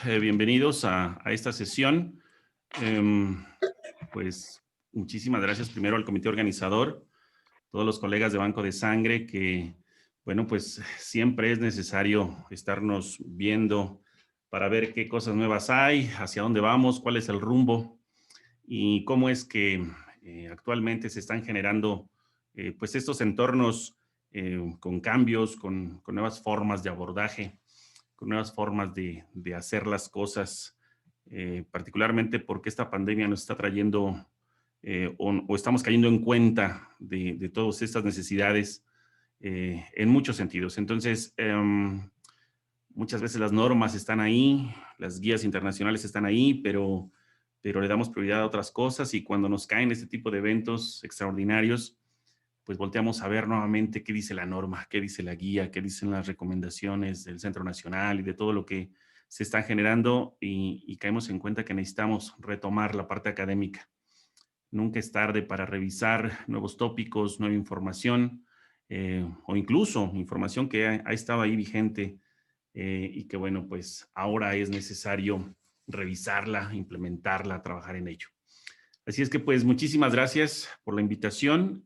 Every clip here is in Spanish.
Bienvenidos a esta sesión. Em, pues muchísimas gracias primero al comité organizador, todos los colegas de Banco de Sangre que, bueno, pues siempre es necesario estarnos viendo para ver qué cosas nuevas hay, hacia dónde vamos, cuál es el rumbo y cómo es que actualmente se están generando pues estos entornos con cambios, con nuevas formas de abordaje, con nuevas formas de hacer las cosas, particularmente porque esta pandemia nos está trayendo o estamos cayendo en cuenta de todas estas necesidades en muchos sentidos. Entonces, muchas veces las normas están ahí, las guías internacionales están ahí, pero le damos prioridad a otras cosas y cuando nos caen este tipo de eventos extraordinarios, pues volteamos a ver nuevamente qué dice la norma, qué dice la guía, qué dicen las recomendaciones del Centro Nacional y de todo lo que se está generando y caemos en cuenta que necesitamos retomar la parte académica. Nunca es tarde para revisar nuevos tópicos, nueva información o incluso información que ha estado ahí vigente y que bueno, pues ahora es necesario revisarla, implementarla, trabajar en ello. Así es que pues muchísimas gracias por la invitación.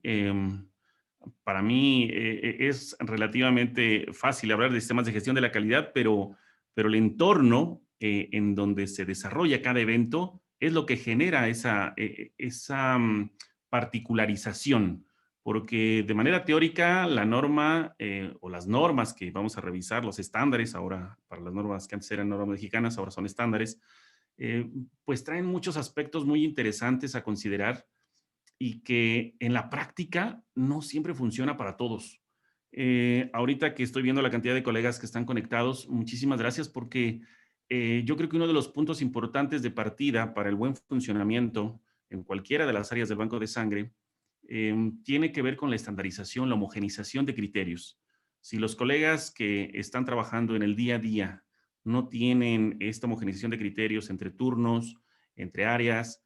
Para mí es relativamente fácil hablar de sistemas de gestión de la calidad, pero el entorno en donde se desarrolla cada evento es lo que genera esa particularización, porque de manera teórica la norma o las normas que vamos a revisar, los estándares, ahora para las normas que antes eran normas mexicanas, ahora son estándares, pues traen muchos aspectos muy interesantes a considerar y que en la práctica no siempre funciona para todos. Ahorita que estoy viendo la cantidad de colegas que están conectados, muchísimas gracias porque yo creo que uno de los puntos importantes de partida para el buen funcionamiento en cualquiera de las áreas del banco de sangre tiene que ver con la estandarización, la homogenización de criterios. Si los colegas que están trabajando en el día a día no tienen esta homogenización de criterios entre turnos, entre áreas,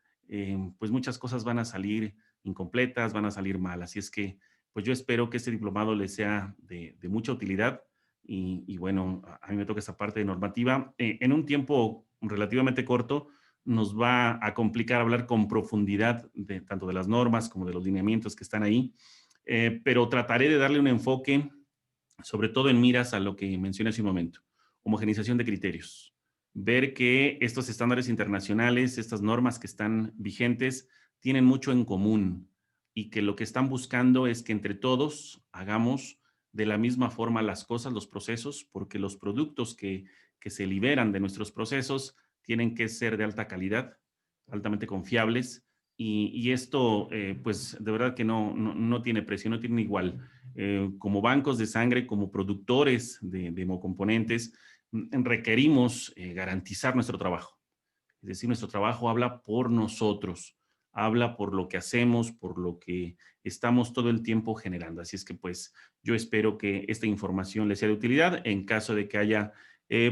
pues muchas cosas van a salir incompletas, van a salir mal. Así es que, pues yo espero que este diplomado les sea de mucha utilidad y bueno, a mí me toca esa parte de normativa. En un tiempo relativamente corto nos va a complicar hablar con profundidad de tanto de las normas como de los lineamientos que están ahí, pero trataré de darle un enfoque sobre todo en miras a lo que mencioné hace un momento, homogenización de criterios. Ver que estos estándares internacionales, estas normas que están vigentes, tienen mucho en común y que lo que están buscando es que entre todos hagamos de la misma forma las cosas, los procesos, porque los productos que se liberan de nuestros procesos tienen que ser de alta calidad, altamente confiables, y esto, pues, de verdad que no tiene precio, no tiene igual como bancos de sangre, como productores de hemocomponentes, requerimos garantizar nuestro trabajo. Es decir, nuestro trabajo habla por nosotros, habla por lo que hacemos, por lo que estamos todo el tiempo generando. Así es que pues yo espero que esta información les sea de utilidad. En caso de que haya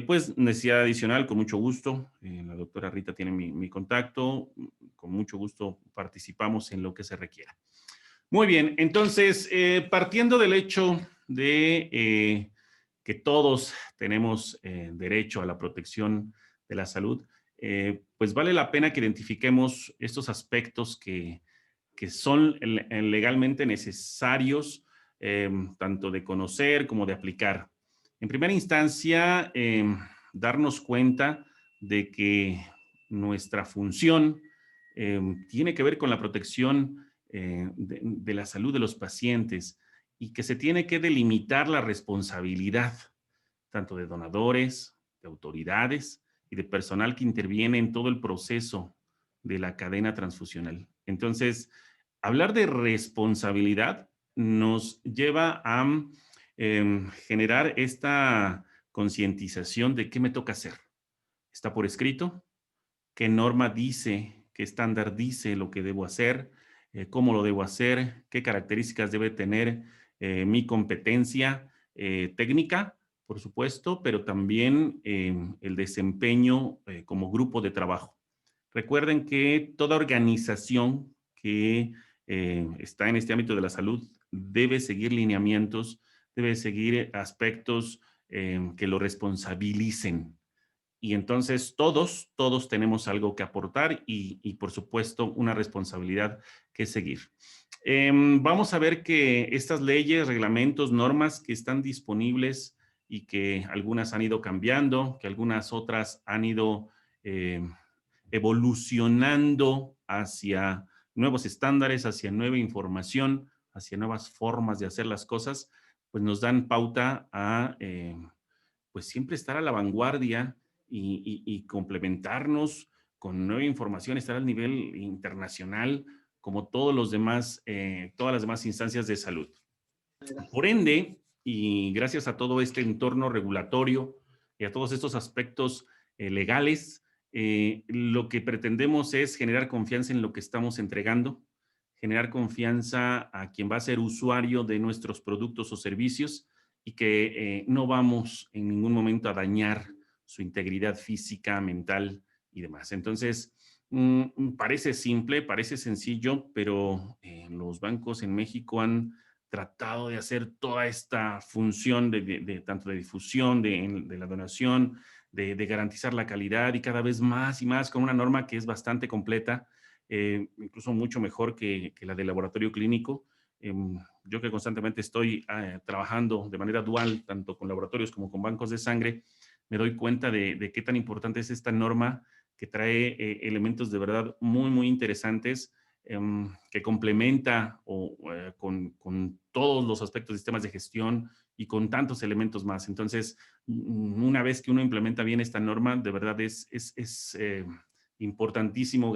pues necesidad adicional, con mucho gusto. La doctora Rita tiene mi contacto. Con mucho gusto participamos en lo que se requiera. Muy bien, entonces, partiendo del hecho de que todos tenemos derecho a la protección de la salud, pues vale la pena que identifiquemos estos aspectos que son legalmente necesarios, tanto de conocer como de aplicar. En primera instancia, darnos cuenta de que nuestra función tiene que ver con la protección de la salud de los pacientes y que se tiene que delimitar la responsabilidad tanto de donadores, de autoridades y de personal que interviene en todo el proceso de la cadena transfusional. Entonces, hablar de responsabilidad nos lleva a generar esta concientización de qué me toca hacer. ¿Está por escrito? ¿Qué norma dice, qué estándar dice lo que debo hacer? ¿Cómo lo debo hacer? ¿Qué características debe tener mi competencia técnica, por supuesto, pero también el desempeño como grupo de trabajo? Recuerden que toda organización que está en este ámbito de la salud debe seguir lineamientos, debe seguir aspectos que lo responsabilicen. y entonces todos tenemos algo que aportar y por supuesto una responsabilidad que seguir. Vamos a ver que estas leyes, reglamentos, normas que están disponibles y que algunas han ido cambiando, que algunas otras han ido evolucionando hacia nuevos estándares, hacia nueva información, hacia nuevas formas de hacer las cosas, pues nos dan pauta a pues siempre estar a la vanguardia y complementarnos con nueva información, estar al nivel internacional como todos los demás, todas las demás instancias de salud. Por ende, y gracias a todo este entorno regulatorio y a todos estos aspectos legales, lo que pretendemos es generar confianza en lo que estamos entregando, generar confianza a quien va a ser usuario de nuestros productos o servicios y que no vamos en ningún momento a dañar su integridad física, mental y demás. Entonces, parece simple, parece sencillo, pero los bancos en México han tratado de hacer toda esta función tanto de difusión, de la donación, de garantizar la calidad y cada vez más y más con una norma que es bastante completa, incluso mucho mejor que la del laboratorio clínico. Yo que constantemente estoy trabajando de manera dual, tanto con laboratorios como con bancos de sangre, me doy cuenta de qué tan importante es esta norma que trae elementos de verdad muy, muy interesantes que complementa con todos los aspectos de sistemas de gestión y con tantos elementos más. Entonces, una vez que uno implementa bien esta norma, de verdad es importantísimo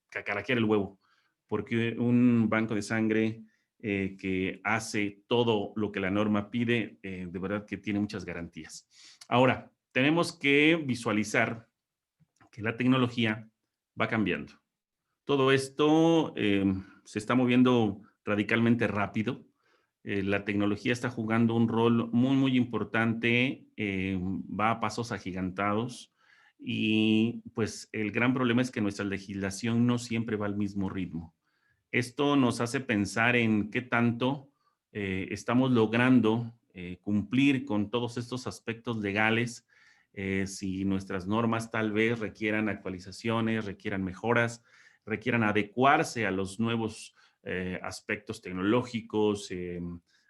cacaraquear el huevo, porque un banco de sangre que hace todo lo que la norma pide, de verdad que tiene muchas garantías. Ahora, tenemos que visualizar que la tecnología va cambiando. Todo esto se está moviendo radicalmente rápido. La tecnología está jugando un rol muy, muy importante, va a pasos agigantados y pues el gran problema es que nuestra legislación no siempre va al mismo ritmo. Esto nos hace pensar en qué tanto estamos logrando cumplir con todos estos aspectos legales, si nuestras normas tal vez requieran actualizaciones, requieran mejoras, requieran adecuarse a los nuevos aspectos tecnológicos,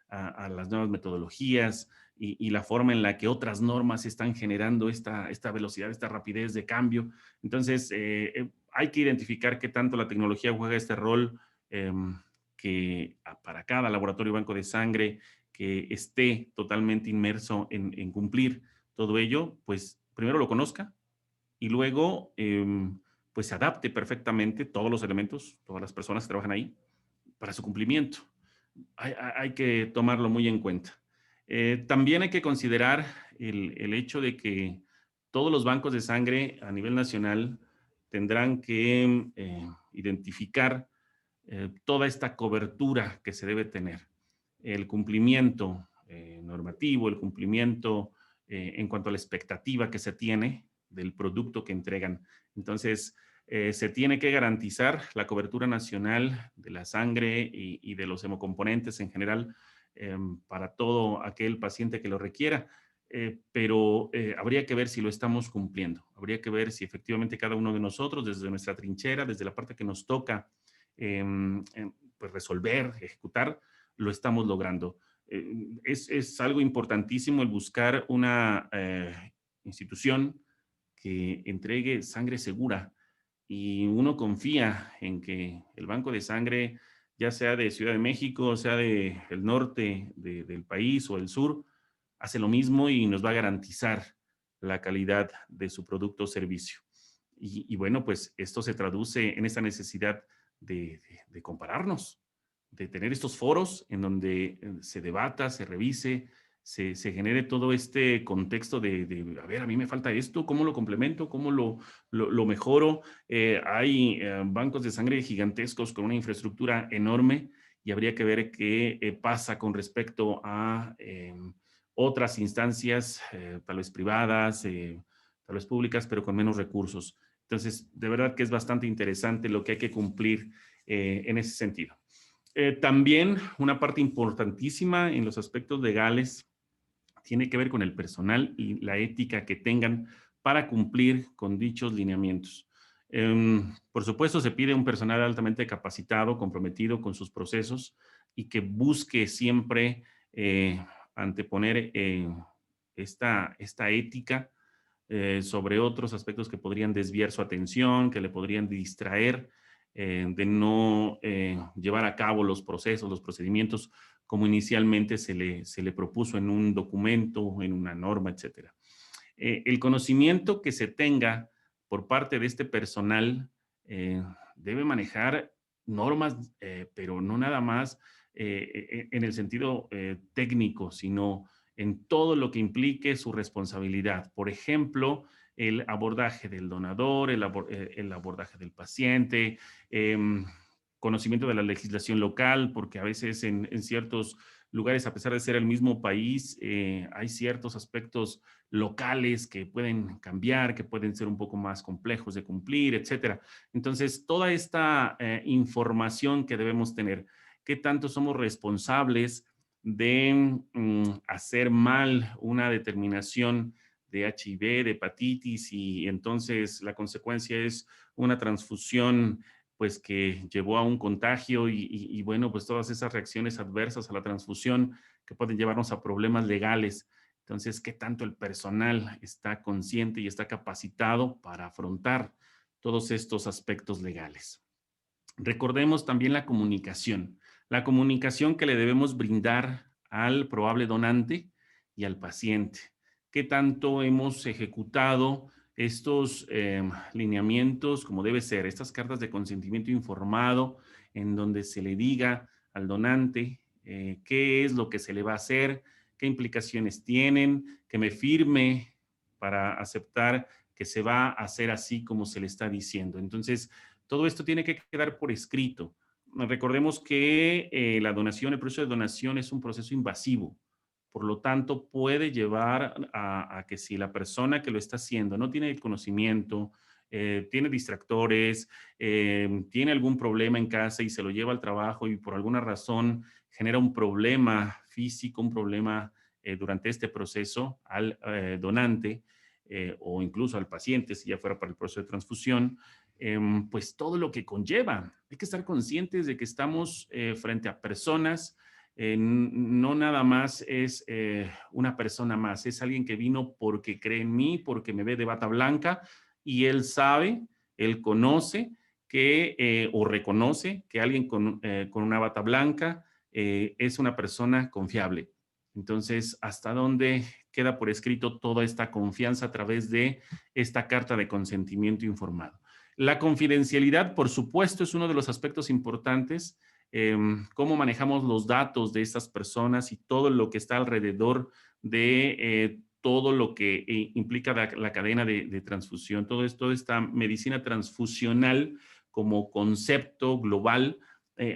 a las nuevas metodologías y la forma en la que otras normas están generando esta velocidad, esta rapidez de cambio. Entonces, hay que identificar qué tanto la tecnología juega este rol que para cada laboratorio banco de sangre que esté totalmente inmerso en cumplir todo ello, pues primero lo conozca y luego pues se adapte perfectamente todos los elementos, todas las personas que trabajan ahí para su cumplimiento. Hay que tomarlo muy en cuenta. También hay que considerar el hecho de que todos los bancos de sangre a nivel nacional tendrán que identificar toda esta cobertura que se debe tener, el cumplimiento normativo, el cumplimiento en cuanto a la expectativa que se tiene del producto que entregan. Entonces, se tiene que garantizar la cobertura nacional de la sangre y de los hemocomponentes en general para todo aquel paciente que lo requiera. Pero habría que ver si lo estamos cumpliendo. Habría que ver si efectivamente cada uno de nosotros, desde nuestra trinchera, desde la parte que nos toca, pues resolver, ejecutar, lo estamos logrando. Es algo importantísimo el buscar una institución que entregue sangre segura y uno confía en que el banco de sangre, ya sea de Ciudad de México, sea del norte del país o el sur, hace lo mismo y nos va a garantizar la calidad de su producto o servicio. Y bueno, pues esto se traduce en esta necesidad de compararnos, de tener estos foros en donde se debata, se revise, se genere todo este contexto a ver, a mí me falta esto, ¿cómo lo complemento? ¿Cómo lo mejoro? Hay bancos de sangre gigantescos con una infraestructura enorme y habría que ver qué pasa con respecto a otras instancias, tal vez privadas, tal vez públicas, pero con menos recursos. Entonces, de verdad que es bastante interesante lo que hay que cumplir en ese sentido. También una parte importantísima en los aspectos legales tiene que ver con el personal y la ética que tengan para cumplir con dichos lineamientos. Por supuesto, se pide un personal altamente capacitado, comprometido con sus procesos y que busque siempre anteponer esta ética sobre otros aspectos que podrían desviar su atención, que le podrían distraer de no llevar a cabo los procesos, los procedimientos como inicialmente se le propuso en un documento, en una norma, etcétera. El conocimiento que se tenga por parte de este personal debe manejar normas, pero no nada más en el sentido técnico, sino en todo lo que implique su responsabilidad. Por ejemplo, el abordaje del donador, el abordaje del paciente, em, conocimiento de la legislación local, porque a veces en ciertos lugares, a pesar de ser el mismo país, hay ciertos aspectos locales que pueden cambiar, que pueden ser un poco más complejos de cumplir, etcétera. Entonces, toda esta información que debemos tener, qué tanto somos responsables de hacer mal una determinación de HIV, de hepatitis, y entonces la consecuencia es una transfusión pues que llevó a un contagio y bueno, pues todas esas reacciones adversas a la transfusión que pueden llevarnos a problemas legales. Entonces, ¿qué tanto el personal está consciente y está capacitado para afrontar todos estos aspectos legales? Recordemos también la comunicación que le debemos brindar al probable donante y al paciente. ¿Qué tanto hemos ejecutado estos lineamientos como debe ser, estas cartas de consentimiento informado en donde se le diga al donante qué es lo que se le va a hacer, qué implicaciones tienen, que me firme para aceptar que se va a hacer así como se le está diciendo? Entonces, todo esto tiene que quedar por escrito. Recordemos que la donación, el proceso de donación es un proceso invasivo. Por lo tanto, puede llevar a que si la persona que lo está haciendo no tiene el conocimiento, tiene distractores, tiene algún problema en casa y se lo lleva al trabajo y por alguna razón genera un problema físico, un problema durante este proceso al donante o incluso al paciente, si ya fuera para el proceso de transfusión, pues todo lo que conlleva. Hay que estar conscientes de que estamos frente a personas, no nada más es una persona más, es alguien que vino porque cree en mí, porque me ve de bata blanca y él sabe, él conoce que o reconoce que alguien con una bata blanca es una persona confiable. Entonces, ¿hasta dónde queda por escrito toda esta confianza a través de esta carta de consentimiento informado? La confidencialidad, por supuesto, es uno de los aspectos importantes. Cómo manejamos los datos de estas personas y todo lo que está alrededor de todo lo que implica la cadena de transfusión, todo esto, esta medicina transfusional como concepto global,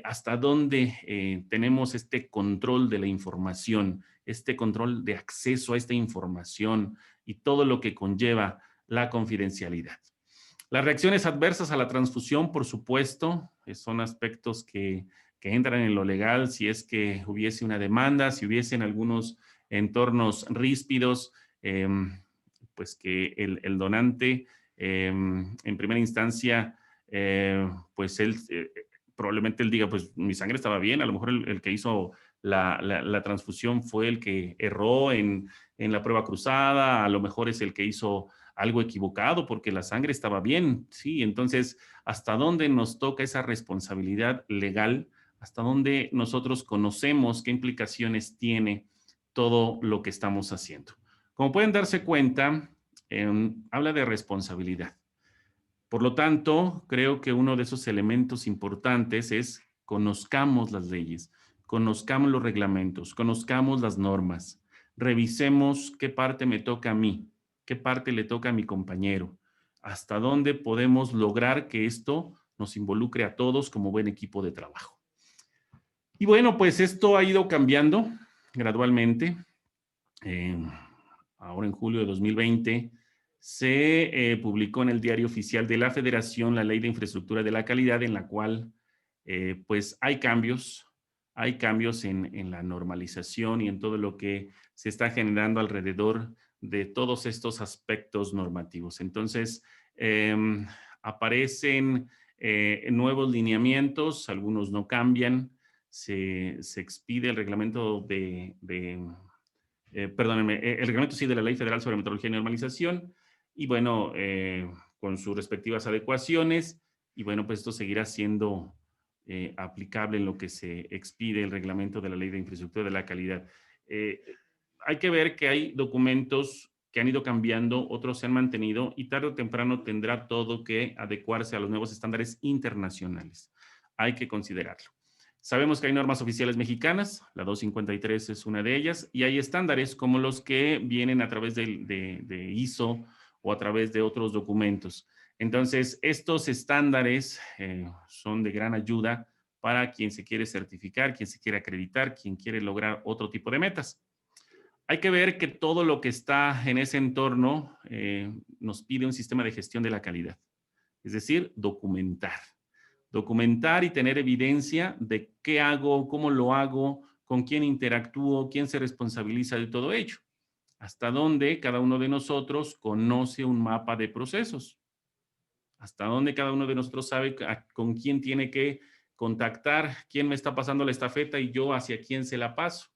hasta dónde tenemos este control de la información, este control de acceso a esta información y todo lo que conlleva la confidencialidad. Las reacciones adversas a la transfusión, por supuesto, son aspectos que entran en lo legal si es que hubiese una demanda, si hubiesen algunos entornos ríspidos, eh, pues que el donante en primera instancia, pues él probablemente él diga, pues mi sangre estaba bien, a lo mejor el que hizo la transfusión fue el que erró en la prueba cruzada, a lo mejor es el que hizo algo equivocado porque la sangre estaba bien, sí, entonces, ¿hasta dónde nos toca esa responsabilidad legal? ¿Hasta dónde nosotros conocemos qué implicaciones tiene todo lo que estamos haciendo? Como pueden darse cuenta, habla de responsabilidad. Por lo tanto, creo que uno de esos elementos importantes es conozcamos las leyes, conozcamos los reglamentos, conozcamos las normas, revisemos qué parte me toca a mí, qué parte le toca a mi compañero, hasta dónde podemos lograr que esto nos involucre a todos como buen equipo de trabajo. Y bueno, pues esto ha ido cambiando gradualmente. Eh, Ahora en julio de 2020 se publicó en el Diario Oficial de la Federación la Ley de Infraestructura de la Calidad, en la cual pues hay cambios en la normalización y en todo lo que se está generando alrededor de todos estos aspectos normativos. Entonces, aparecen nuevos lineamientos, algunos no cambian, se expide el reglamento perdónenme, el reglamento sí de la Ley Federal sobre Metrología y Normalización, y bueno, con sus respectivas adecuaciones, y bueno, pues esto seguirá siendo aplicable en lo que se expide el reglamento de la Ley de Infraestructura de la Calidad. Eh, Hay que ver que hay documentos que han ido cambiando, otros se han mantenido, y tarde o temprano tendrá todo que adecuarse a los nuevos estándares internacionales. Hay que considerarlo. Sabemos que hay normas oficiales mexicanas, la 253 es una de ellas, y hay estándares como los que vienen a través de ISO o a través de otros documentos. Entonces, estos estándares son de gran ayuda para quien se quiere certificar, quien se quiere acreditar, quien quiere lograr otro tipo de metas. Hay que ver que todo lo que está en ese entorno nos pide un sistema de gestión de la calidad, es decir, documentar. Documentar y tener evidencia de qué hago, cómo lo hago, con quién interactúo, quién se responsabiliza de todo ello. Hasta dónde cada uno de nosotros conoce un mapa de procesos. Hasta dónde cada uno de nosotros sabe con quién tiene que contactar, quién me está pasando la estafeta y yo hacia quién se la paso.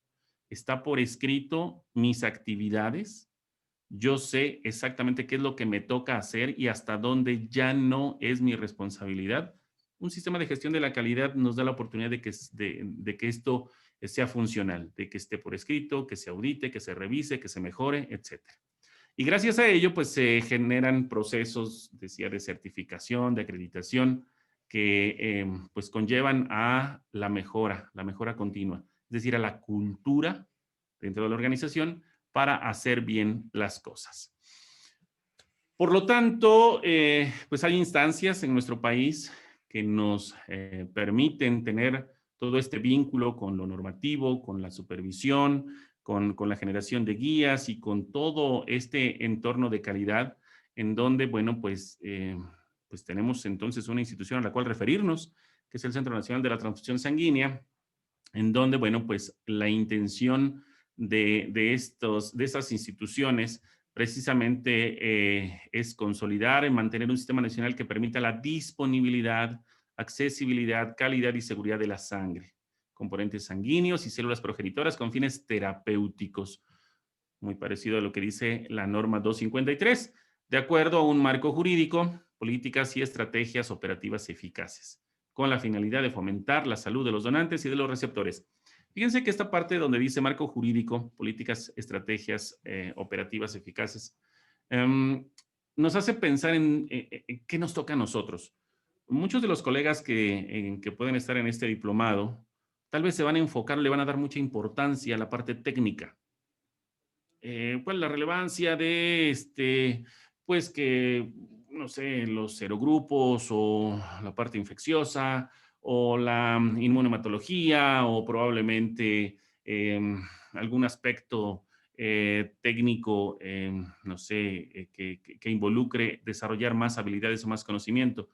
Está por escrito mis actividades. Yo sé exactamente qué es lo que me toca hacer y hasta dónde ya no es mi responsabilidad. Un sistema de gestión de la calidad nos da la oportunidad de que esto sea funcional, de que esté por escrito, que se audite, que se revise, que se mejore, etcétera. Y gracias a ello, pues se generan procesos, decía, de certificación, de acreditación, que pues conllevan a la mejora continua, es decir, a la cultura dentro de la organización para hacer bien las cosas. Por lo tanto, pues hay instancias en nuestro país que nos permiten tener todo este vínculo con lo normativo, con la supervisión, con la generación de guías y con todo este entorno de calidad en donde, bueno, pues tenemos entonces una institución a la cual referirnos, que es el Centro Nacional de la Transfusión Sanguínea, en donde, bueno, pues la intención de estas instituciones precisamente es consolidar y mantener un sistema nacional que permita la disponibilidad, accesibilidad, calidad y seguridad de la sangre, componentes sanguíneos y células progenitoras con fines terapéuticos, muy parecido a lo que dice la norma 253, de acuerdo a un marco jurídico, políticas y estrategias operativas eficaces, con la finalidad de fomentar la salud de los donantes y de los receptores. Fíjense que esta parte donde dice marco jurídico, políticas, estrategias operativas eficaces, um, nos hace pensar en qué nos toca a nosotros. Muchos de los colegas que pueden estar en este diplomado, tal vez se van a enfocar, le van a dar mucha importancia a la parte técnica. ¿Cuál es la relevancia de pues que, no sé, los serogrupos o la parte infecciosa o la inmunohematología o probablemente algún aspecto técnico, no sé, que involucre desarrollar más habilidades o más conocimiento?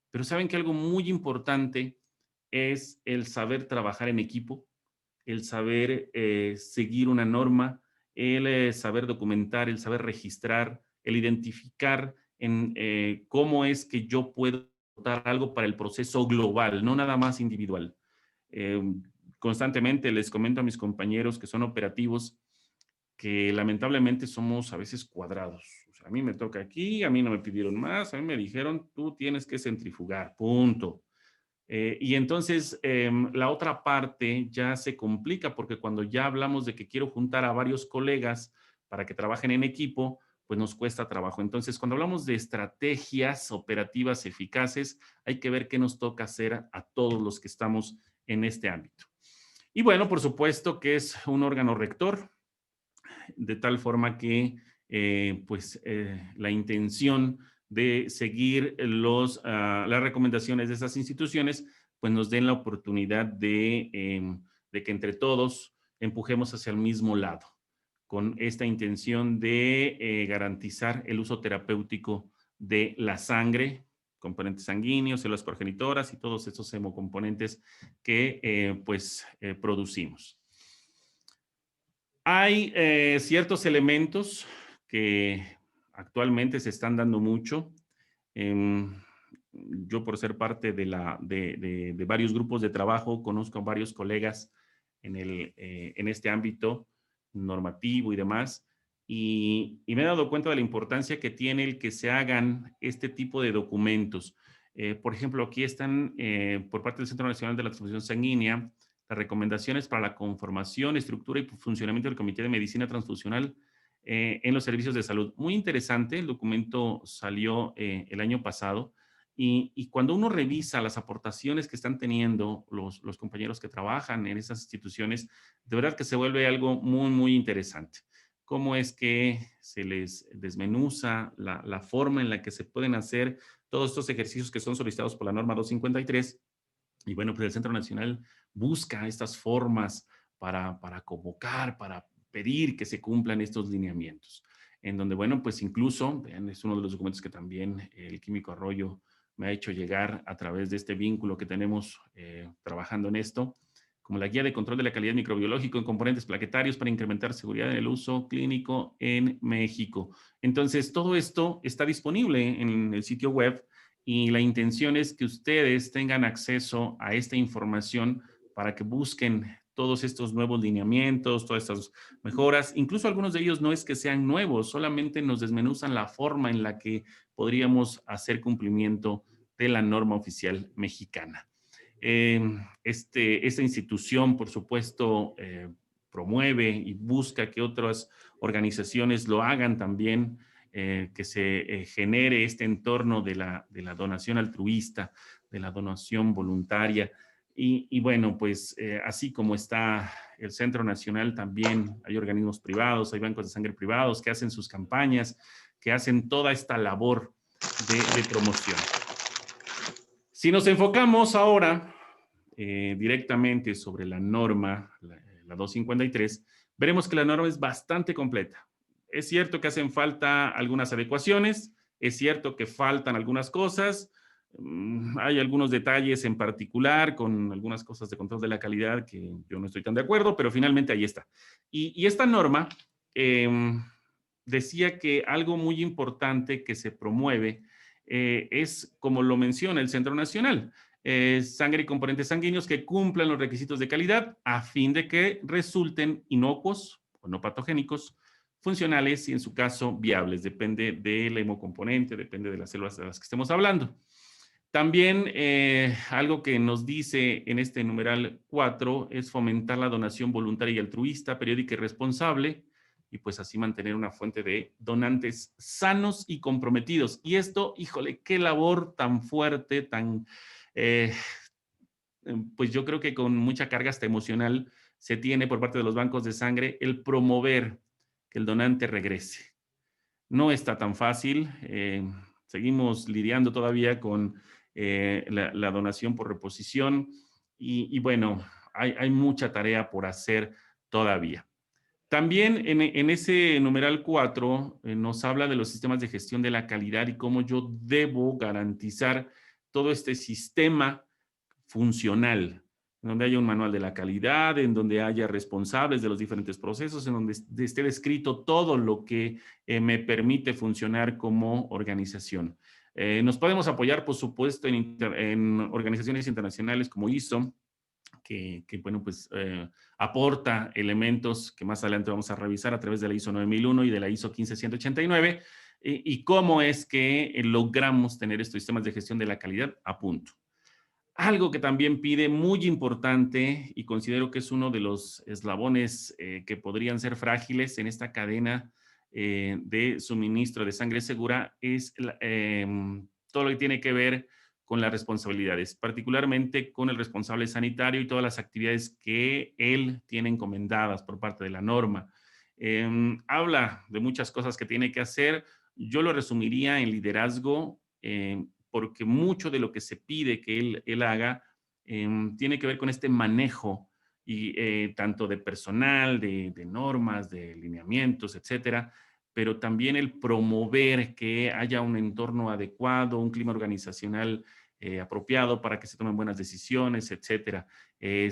Pero saben que algo muy importante es el saber trabajar en equipo, el saber seguir una norma, el saber documentar, el saber registrar, el identificar en cómo es que yo puedo aportar algo para el proceso global, no nada más individual. Eh, Constantemente les comento a mis compañeros que son operativos que lamentablemente somos a veces cuadrados. O sea, a mí me toca aquí, a mí no me pidieron más, a mí me dijeron, tú tienes que centrifugar, punto. Y entonces la otra parte ya se complica porque cuando ya hablamos de que quiero juntar a varios colegas para que trabajen en equipo, pues nos cuesta trabajo. Entonces, cuando hablamos de estrategias operativas eficaces, hay que ver qué nos toca hacer a todos los que estamos en este ámbito. Y bueno, por supuesto que es un órgano rector, de tal forma que la intención de seguir las recomendaciones de esas instituciones, pues nos den la oportunidad de que entre todos empujemos hacia el mismo lado, con esta intención de garantizar el uso terapéutico de la sangre, componentes sanguíneos, células progenitoras y todos estos hemocomponentes que producimos. Hay ciertos elementos que actualmente se están dando mucho. Em, yo por ser parte de varios grupos de trabajo, conozco a varios colegas en este ámbito normativo y demás, y me he dado cuenta de la importancia que tiene el que se hagan este tipo de documentos. Por ejemplo, aquí están por parte del Centro Nacional de la Transfusión Sanguínea las recomendaciones para la conformación, estructura y funcionamiento del Comité de Medicina Transfusional en los servicios de salud. Muy interesante, el documento salió el año pasado y cuando uno revisa las aportaciones que están teniendo los compañeros que trabajan en esas instituciones, de verdad que se vuelve algo muy, muy interesante. Cómo es que se les desmenuza la forma en la que se pueden hacer todos estos ejercicios que son solicitados por la norma 253. Y bueno, pues el Centro Nacional busca estas formas para convocar, para pedir que se cumplan estos lineamientos. En donde, bueno, pues incluso, vean, es uno de los documentos que también el Químico Arroyo me ha hecho llegar a través de este vínculo que tenemos trabajando en esto, como la guía de control de la calidad microbiológica en componentes plaquetarios para incrementar seguridad en el uso clínico en México. Entonces, todo esto está disponible en el sitio web y la intención es que ustedes tengan acceso a esta información para que busquen todos estos nuevos lineamientos, todas estas mejoras. Incluso algunos de ellos no es que sean nuevos, solamente nos desmenuzan la forma en la que podríamos hacer cumplimiento de la norma oficial mexicana. Esta institución, por supuesto, promueve y busca que otras organizaciones lo hagan también, que se genere este entorno de la donación altruista, de la donación voluntaria. Y bueno, pues así como está el Centro Nacional, también hay organismos privados, hay bancos de sangre privados que hacen sus campañas, que hacen toda esta labor de promoción. Si nos enfocamos ahora directamente sobre la norma, la 253, veremos que la norma es bastante completa. Es cierto que hacen falta algunas adecuaciones, es cierto que faltan algunas cosas, hay algunos detalles en particular con algunas cosas de control de la calidad que yo no estoy tan de acuerdo, pero finalmente ahí está. Y esta norma eh, decía que algo muy importante que se promueve es, como lo menciona el Centro Nacional, sangre y componentes sanguíneos que cumplan los requisitos de calidad a fin de que resulten inocuos o no patogénicos, funcionales y en su caso viables. Depende del hemocomponente, depende de las células de las que estemos hablando. También algo que nos dice en este numeral 4 es fomentar la donación voluntaria y altruista, periódica y responsable, y pues así mantener una fuente de donantes sanos y comprometidos. Y esto, híjole, qué labor tan fuerte, tan, eh, pues yo creo que con mucha carga hasta emocional se tiene por parte de los bancos de sangre el promover que el donante regrese. No está tan fácil. Seguimos lidiando todavía con la donación por reposición y bueno, hay mucha tarea por hacer todavía. También en ese numeral 4 nos habla de los sistemas de gestión de la calidad y cómo yo debo garantizar todo este sistema funcional, en donde haya un manual de la calidad, en donde haya responsables de los diferentes procesos, en donde esté descrito todo lo que me permite funcionar como organización. Nos podemos apoyar, por supuesto, en organizaciones internacionales como ISO, bueno, pues aporta elementos que más adelante vamos a revisar a través de la ISO 9001 y de la ISO 15189, y cómo es que logramos tener estos sistemas de gestión de la calidad a punto. Algo que también pide muy importante y considero que es uno de los eslabones que podrían ser frágiles en esta cadena de suministro de sangre segura es todo lo que tiene que ver con las responsabilidades, particularmente con el responsable sanitario y todas las actividades que él tiene encomendadas por parte de la norma. Habla de muchas cosas que tiene que hacer. Yo lo resumiría en liderazgo, porque mucho de lo que se pide que él haga tiene que ver con este manejo y tanto de personal, de normas, de lineamientos, etcétera, pero también el promover que haya un entorno adecuado, un clima organizacional apropiado para que se tomen buenas decisiones, etcétera.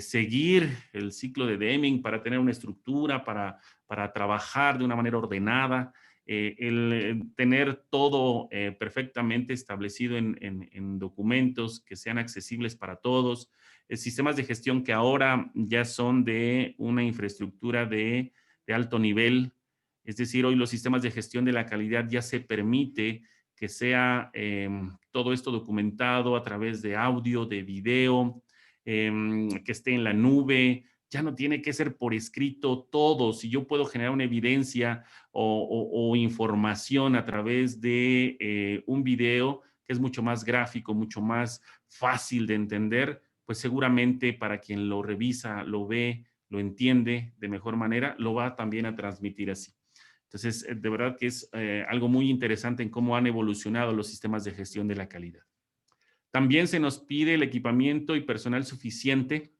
Seguir el ciclo de Deming para tener una estructura, para trabajar de una manera ordenada. tener todo perfectamente establecido en documentos que sean accesibles para todos, sistemas de gestión que ahora ya son de una infraestructura de alto nivel. Es decir, hoy los sistemas de gestión de la calidad ya se permite que sea todo esto documentado a través de audio, de video, que esté en la nube. Ya no tiene que ser por escrito todo. Si yo puedo generar una evidencia o información a través de un video que es mucho más gráfico, mucho más fácil de entender, pues seguramente para quien lo revisa, lo ve, lo entiende de mejor manera, lo va también a transmitir así. Entonces, de verdad que es algo muy interesante en cómo han evolucionado los sistemas de gestión de la calidad. También se nos pide el equipamiento y personal suficiente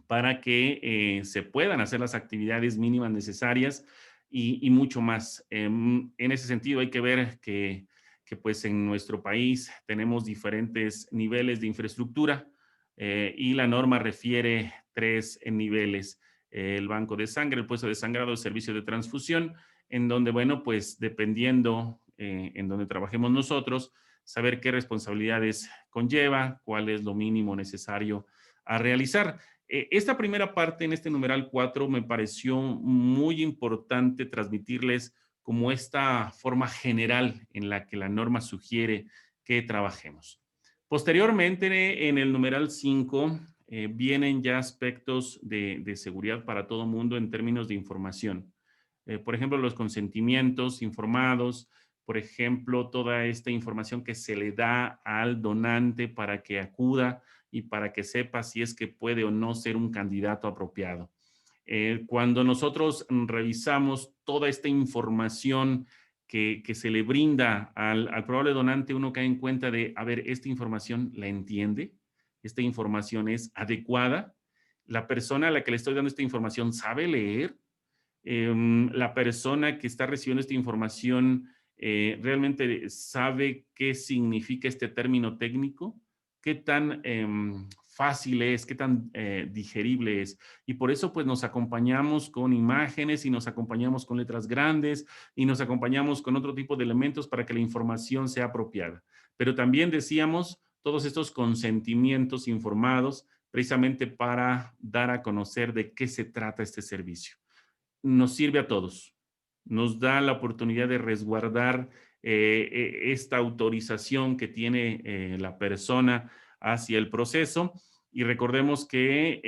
para que se puedan hacer las actividades mínimas necesarias y mucho más. En ese sentido, hay que ver que pues en nuestro país tenemos diferentes niveles de infraestructura y la norma refiere tres niveles. El banco de sangre, el puesto de sangrado, el servicio de transfusión, en donde, bueno, pues dependiendo en donde trabajemos nosotros, saber qué responsabilidades conlleva, cuál es lo mínimo necesario a realizar. Esta primera parte en este numeral 4 me pareció muy importante transmitirles como esta forma general en la que la norma sugiere que trabajemos. Posteriormente, en el numeral 5, vienen ya aspectos de seguridad para todo mundo en términos de información. Por ejemplo, los consentimientos informados, por ejemplo, toda esta información que se le da al donante para que acuda y para que sepa si es que puede o no ser un candidato apropiado. Cuando nosotros revisamos toda esta información que se le brinda al probable donante, uno cae en cuenta de, a ver, esta información la entiende, esta información es adecuada, la persona a la que le estoy dando esta información sabe leer, la persona que está recibiendo esta información realmente sabe qué significa este término técnico, qué tan fácil es, qué tan digerible es. Y por eso pues nos acompañamos con imágenes y nos acompañamos con letras grandes y nos acompañamos con otro tipo de elementos para que la información sea apropiada. Pero también decíamos todos estos consentimientos informados precisamente para dar a conocer de qué se trata este servicio. Nos sirve a todos. Nos da la oportunidad de resguardar esta autorización que tiene la persona hacia el proceso y recordemos que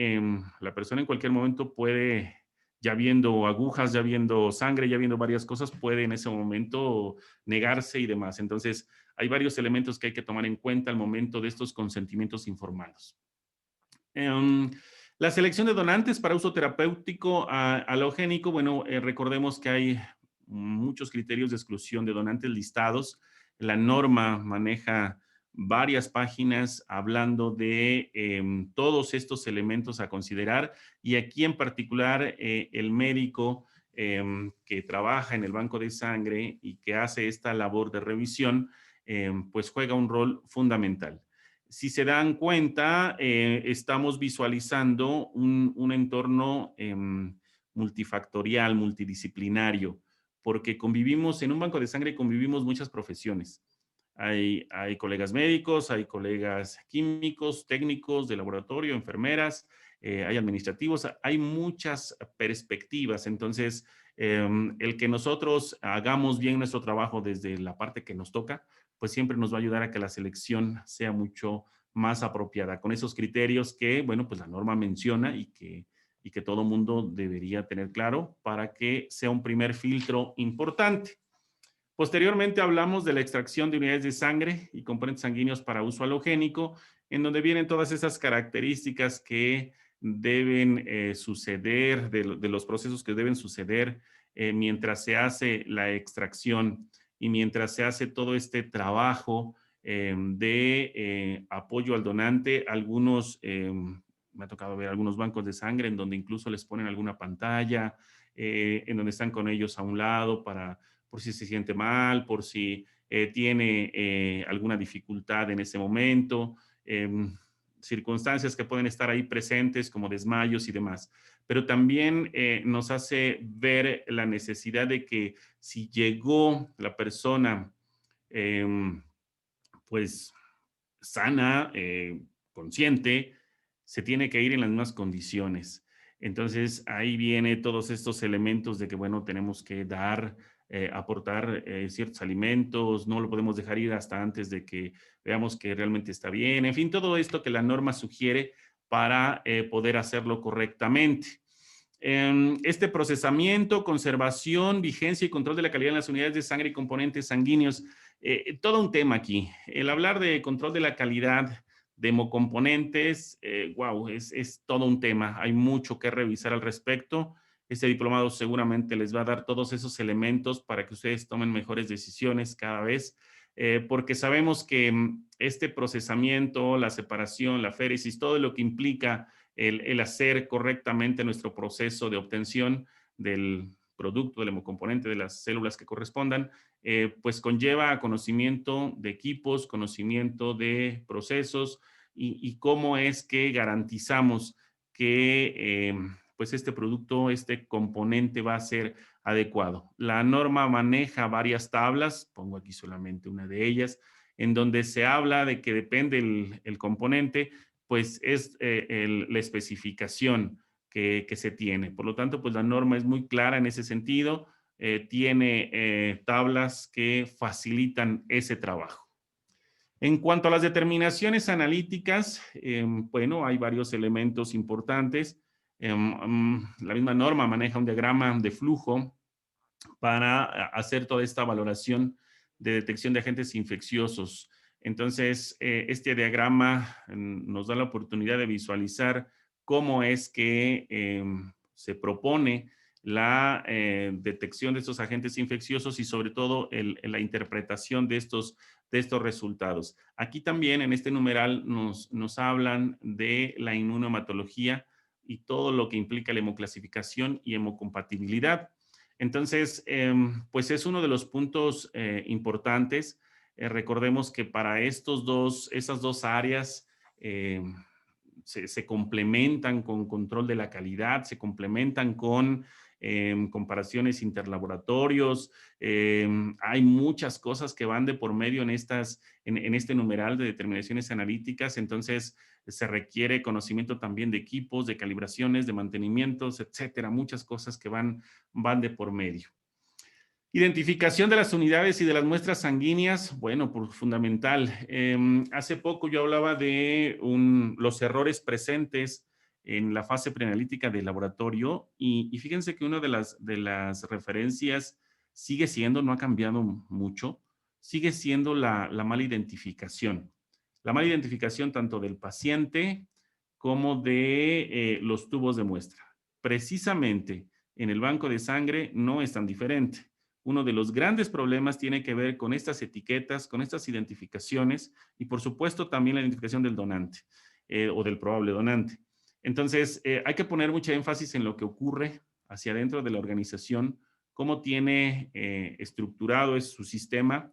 la persona en cualquier momento puede, ya viendo agujas, ya viendo sangre, ya viendo varias cosas, puede en ese momento negarse y demás. Entonces, hay varios elementos que hay que tomar en cuenta al momento de estos consentimientos informados. La selección de donantes para uso terapéutico halogénico, bueno, recordemos que hay muchos criterios de exclusión de donantes listados. La norma maneja varias páginas hablando de todos estos elementos a considerar y aquí en particular el médico que trabaja en el banco de sangre y que hace esta labor de revisión, pues juega un rol fundamental. Si se dan cuenta, estamos visualizando un entorno multifactorial, multidisciplinario, porque convivimos, en un banco de sangre convivimos muchas profesiones. Hay colegas médicos, hay colegas químicos, técnicos de laboratorio, enfermeras, hay administrativos, hay muchas perspectivas. Entonces, el que nosotros hagamos bien nuestro trabajo desde la parte que nos toca, pues siempre nos va a ayudar a que la selección sea mucho más apropiada, con esos criterios que, bueno, pues la norma menciona y que todo mundo debería tener claro para que sea un primer filtro importante. Posteriormente hablamos de la extracción de unidades de sangre y componentes sanguíneos para uso halogénico, en donde vienen todas esas características que deben suceder, de los procesos que deben suceder mientras se hace la extracción y mientras se hace todo este trabajo de apoyo al donante. Algunos, me ha tocado ver algunos bancos de sangre en donde incluso les ponen alguna pantalla, en donde están con ellos a un lado para por si se siente mal, por si tiene alguna dificultad en ese momento. circunstancias que pueden estar ahí presentes, como desmayos y demás. Pero también nos hace ver la necesidad de que si llegó la persona, em, pues sana, consciente, se tiene que ir en las mismas condiciones. Entonces, ahí viene todos estos elementos de que, bueno, tenemos que dar, aportar ciertos alimentos, no lo podemos dejar ir hasta antes de que veamos que realmente está bien, en fin, todo esto que la norma sugiere para poder hacerlo correctamente. Este procesamiento, conservación, vigencia y control de la calidad en las unidades de sangre y componentes sanguíneos. Todo un tema aquí. El hablar de control de la calidad de hemocomponentes, wow, es todo un tema. Hay mucho que revisar al respecto. Este diplomado seguramente les va a dar todos esos elementos para que ustedes tomen mejores decisiones cada vez, porque sabemos que este procesamiento, la separación, la féresis, todo lo que implica el hacer correctamente nuestro proceso de obtención del producto, del hemocomponente, de las células que correspondan, pues conlleva conocimiento de equipos, conocimiento de procesos y cómo es que garantizamos que pues este producto, este componente va a ser adecuado. La norma maneja varias tablas, pongo aquí solamente una de ellas, en donde se habla de que depende el componente, pues es la especificación que se tiene. Por lo tanto, pues la norma es muy clara en ese sentido, tiene tablas que facilitan ese trabajo. En cuanto a las determinaciones analíticas, bueno, hay varios elementos importantes. La misma norma maneja un diagrama de flujo para hacer toda esta valoración de detección de agentes infecciosos. Entonces, este diagrama nos da la oportunidad de visualizar cómo es que se propone la detección de estos agentes infecciosos y sobre todo la interpretación de estos resultados. Aquí también en este numeral nos hablan de la inmunohematología y todo lo que implica la hemoclasificación y hemocompatibilidad. Entonces, pues es uno de los puntos importantes. Recordemos que para esas dos áreas se complementan con control de la calidad, se complementan con comparaciones interlaboratorios. Hay muchas cosas que van de por medio en este numeral de determinaciones analíticas. Entonces, se requiere conocimiento también de equipos, de calibraciones, de mantenimientos, etcétera, muchas cosas que van de por medio. Identificación de las unidades y de las muestras sanguíneas, bueno, pues fundamental. Hace poco yo hablaba de los errores presentes en la fase preanalítica del laboratorio y fíjense que una de las referencias sigue siendo, no ha cambiado mucho, sigue siendo la mala identificación. La mala identificación tanto del paciente como de los tubos de muestra. Precisamente en el banco de sangre no es tan diferente. Uno de los grandes problemas tiene que ver con estas etiquetas, con estas identificaciones y por supuesto también la identificación del donante o del probable donante. Entonces, hay que poner mucha énfasis en lo que ocurre hacia adentro de la organización, cómo tiene estructurado es su sistema,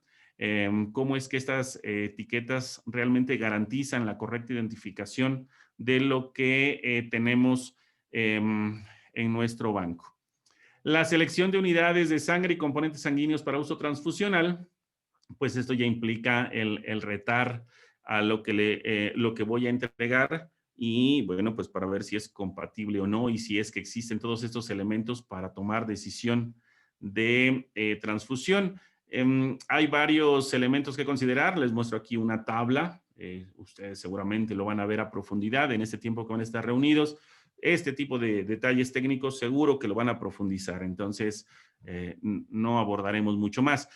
cómo es que estas etiquetas realmente garantizan la correcta identificación de lo que tenemos en nuestro banco. La selección de unidades de sangre y componentes sanguíneos para uso transfusional, pues esto ya implica el retar a lo que voy a entregar y bueno, pues para ver si es compatible o no y si es que existen todos estos elementos para tomar decisión de transfusión. Hay varios elementos que considerar, les muestro aquí una tabla, ustedes seguramente lo van a ver a profundidad en este tiempo que van a estar reunidos. Este tipo de detalles técnicos seguro que lo van a profundizar, entonces no abordaremos mucho más.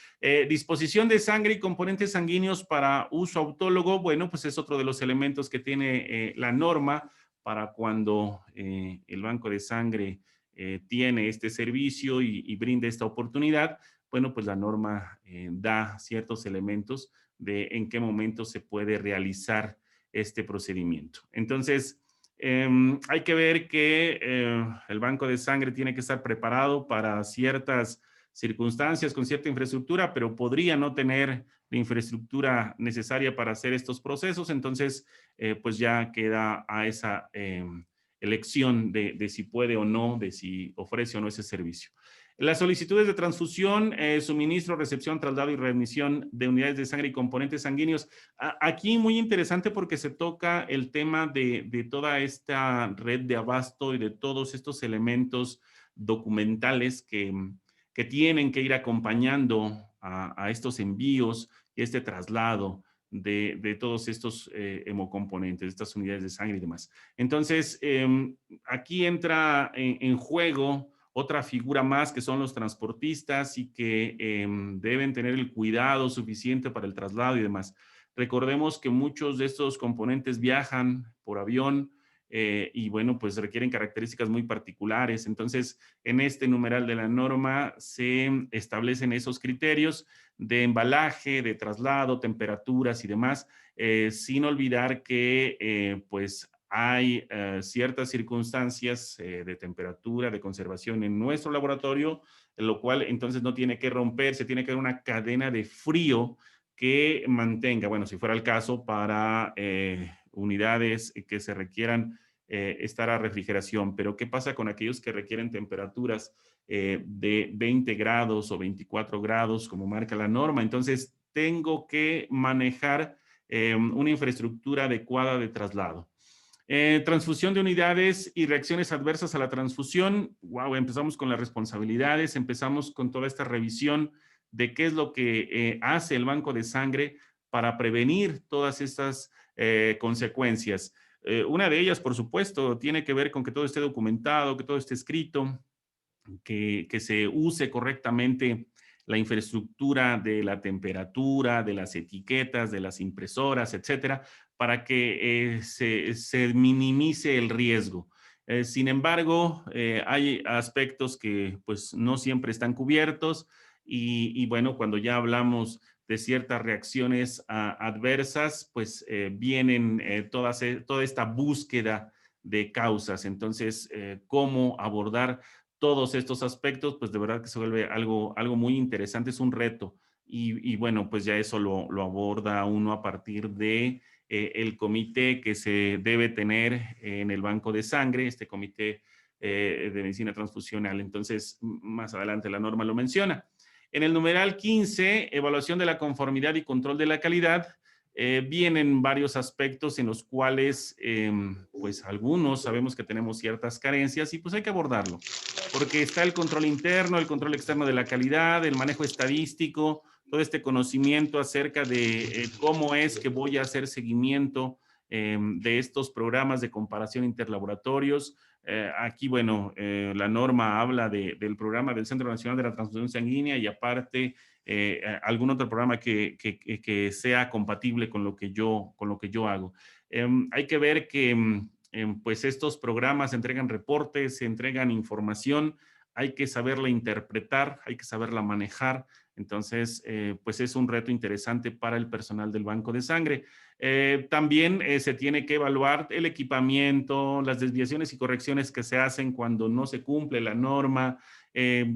Disposición de sangre y componentes sanguíneos para uso autólogo, bueno, pues es otro de los elementos que tiene la norma para cuando el banco de sangre tiene este servicio y brinda esta oportunidad, bueno, pues la norma da ciertos elementos de en qué momento se puede realizar este procedimiento. Entonces, hay que ver que el banco de sangre tiene que estar preparado para ciertas circunstancias, con cierta infraestructura, pero podría no tener la infraestructura necesaria para hacer estos procesos. Entonces, pues ya queda a esa elección de si puede o no, de si ofrece o no ese servicio. Las solicitudes de transfusión, suministro, recepción, traslado y readmisión de unidades de sangre y componentes sanguíneos. Aquí muy interesante porque se toca el tema de toda esta red de abasto y de todos estos elementos documentales que tienen que ir acompañando a estos envíos y este traslado de todos estos hemocomponentes, estas unidades de sangre y demás. Entonces, aquí entra en juego otra figura más que son los transportistas y que deben tener el cuidado suficiente para el traslado y demás. Recordemos que muchos de estos componentes viajan por avión y bueno, pues requieren características muy particulares. Entonces, en este numeral de la norma se establecen esos criterios de embalaje, de traslado, temperaturas y demás, sin olvidar que pues hay ciertas circunstancias de temperatura, de conservación en nuestro laboratorio, lo cual entonces no tiene que romperse, tiene que haber una cadena de frío que mantenga, bueno, si fuera el caso, para unidades que se requieran estar a refrigeración. Pero ¿qué pasa con aquellos que requieren temperaturas de 20 grados o 24 grados, como marca la norma? Entonces, tengo que manejar una infraestructura adecuada de traslado. Transfusión de unidades y reacciones adversas a la transfusión. Wow, empezamos con las responsabilidades, empezamos con toda esta revisión de qué es lo que hace el banco de sangre para prevenir todas estas consecuencias. Una de ellas, por supuesto, tiene que ver con que todo esté documentado, que todo esté escrito, que se use correctamente la infraestructura de la temperatura, de las etiquetas, de las impresoras, etcétera, para que se minimice el riesgo. Sin embargo, hay aspectos que pues no siempre están cubiertos y bueno, cuando ya hablamos de ciertas reacciones adversas, pues vienen toda esta búsqueda de causas. Entonces, ¿cómo abordar todos estos aspectos? Pues de verdad que se vuelve algo muy interesante, es un reto. Y bueno, pues ya eso lo aborda uno a partir de el comité que se debe tener en el banco de sangre, este comité de medicina transfusional. Entonces, más adelante la norma lo menciona. En el numeral 15, evaluación de la conformidad y control de la calidad, vienen varios aspectos en los cuales, pues algunos sabemos que tenemos ciertas carencias y pues hay que abordarlo, porque está el control interno, el control externo de la calidad, el manejo estadístico, todo este conocimiento acerca de cómo es que voy a hacer seguimiento de estos programas de comparación interlaboratorios. Aquí, bueno, la norma habla del programa del Centro Nacional de la Transfusión Sanguínea y aparte algún otro programa que sea compatible con lo que yo hago. Hay que ver que pues estos programas entregan reportes, entregan información, hay que saberla interpretar, hay que saberla manejar. Entonces, pues es un reto interesante para el personal del banco de sangre. También se tiene que evaluar el equipamiento, las desviaciones y correcciones que se hacen cuando no se cumple la norma,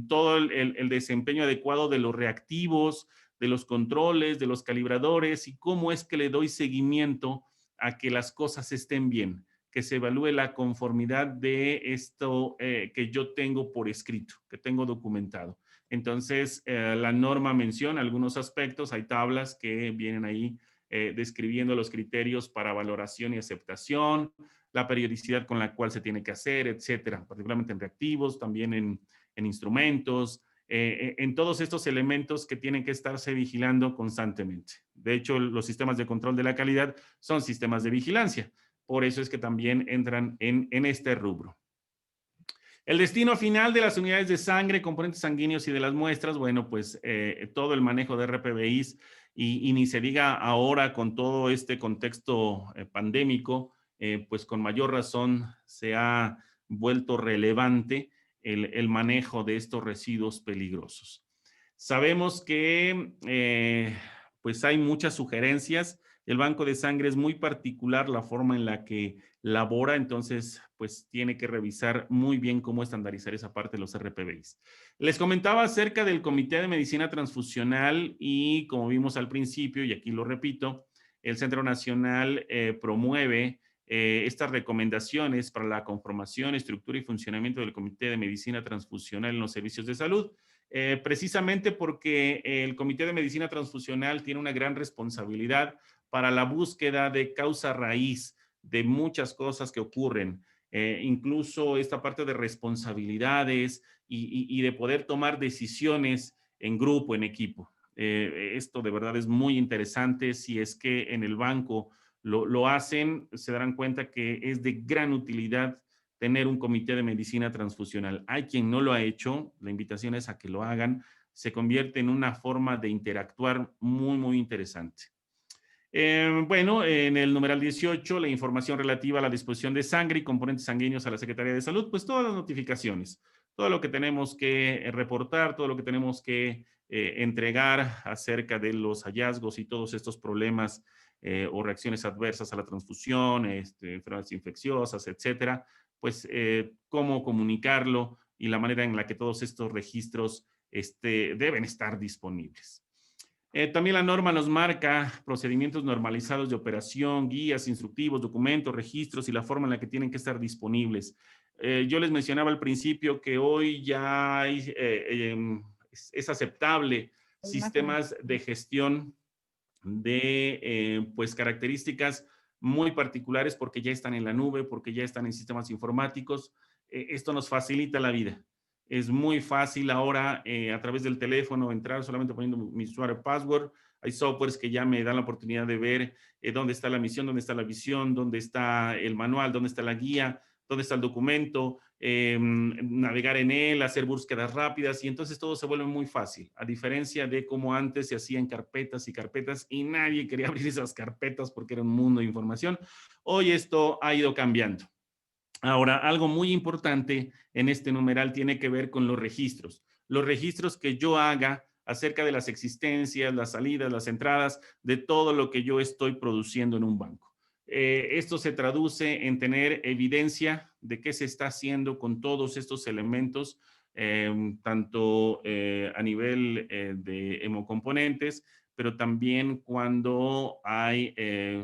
todo el desempeño adecuado de los reactivos, de los controles, de los calibradores y cómo es que le doy seguimiento a que las cosas estén bien, que se evalúe la conformidad de esto que yo tengo por escrito, que tengo documentado. Entonces, la norma menciona algunos aspectos, hay tablas que vienen ahí describiendo los criterios para valoración y aceptación, la periodicidad con la cual se tiene que hacer, etcétera, particularmente en reactivos, también en instrumentos, en todos estos elementos que tienen que estarse vigilando constantemente. De hecho, los sistemas de control de la calidad son sistemas de vigilancia. Por eso es que también entran en este rubro. El destino final de las unidades de sangre, componentes sanguíneos y de las muestras, bueno, pues todo el manejo de RPBIs y ni se diga ahora con todo este contexto pandémico, pues con mayor razón se ha vuelto relevante el manejo de estos residuos peligrosos. Sabemos que pues hay muchas sugerencias El banco de sangre es muy particular la forma en la que labora, entonces pues tiene que revisar muy bien cómo estandarizar esa parte de los RPBIs. Les comentaba acerca del Comité de Medicina Transfusional y como vimos al principio, y aquí lo repito, el Centro Nacional promueve estas recomendaciones para la conformación, estructura y funcionamiento del Comité de Medicina Transfusional en los servicios de salud, precisamente porque el Comité de Medicina Transfusional tiene una gran responsabilidad para la búsqueda de causa raíz de muchas cosas que ocurren, incluso esta parte de responsabilidades y de poder tomar decisiones en grupo, en equipo. Esto de verdad es muy interesante. Si es que en el banco lo hacen, se darán cuenta que es de gran utilidad tener un comité de medicina transfusional. Hay quien no lo ha hecho, la invitación es a que lo hagan, se convierte en una forma de interactuar muy, muy interesante. Bueno, en el numeral 18, la información relativa a la disposición de sangre y componentes sanguíneos a la Secretaría de Salud, pues todas las notificaciones, todo lo que tenemos que reportar, todo lo que tenemos que entregar acerca de los hallazgos y todos estos problemas o reacciones adversas a la transfusión, enfermedades infecciosas, etcétera, pues cómo comunicarlo y la manera en la que todos estos registros deben estar disponibles. También la norma nos marca procedimientos normalizados de operación, guías, instructivos, documentos, registros y la forma en la que tienen que estar disponibles. Yo les mencionaba al principio que hoy ya hay, es aceptable sistemas de gestión de pues características muy particulares porque ya están en la nube, porque ya están en sistemas informáticos. Esto nos facilita la vida. Es muy fácil ahora a través del teléfono entrar solamente poniendo mi usuario password. Hay softwares que ya me dan la oportunidad de ver dónde está la misión, dónde está la visión, dónde está el manual, dónde está la guía, dónde está el documento, navegar en él, hacer búsquedas rápidas y entonces todo se vuelve muy fácil, a diferencia de cómo antes se hacían carpetas y carpetas y nadie quería abrir esas carpetas porque era un mundo de información. Hoy esto ha ido cambiando. Ahora, algo muy importante en este numeral tiene que ver con los registros. Los registros que yo haga acerca de las existencias, las salidas, las entradas, de todo lo que yo estoy produciendo en un banco. Esto se traduce en tener evidencia de qué se está haciendo con todos estos elementos, tanto a nivel de hemocomponentes, pero también cuando hay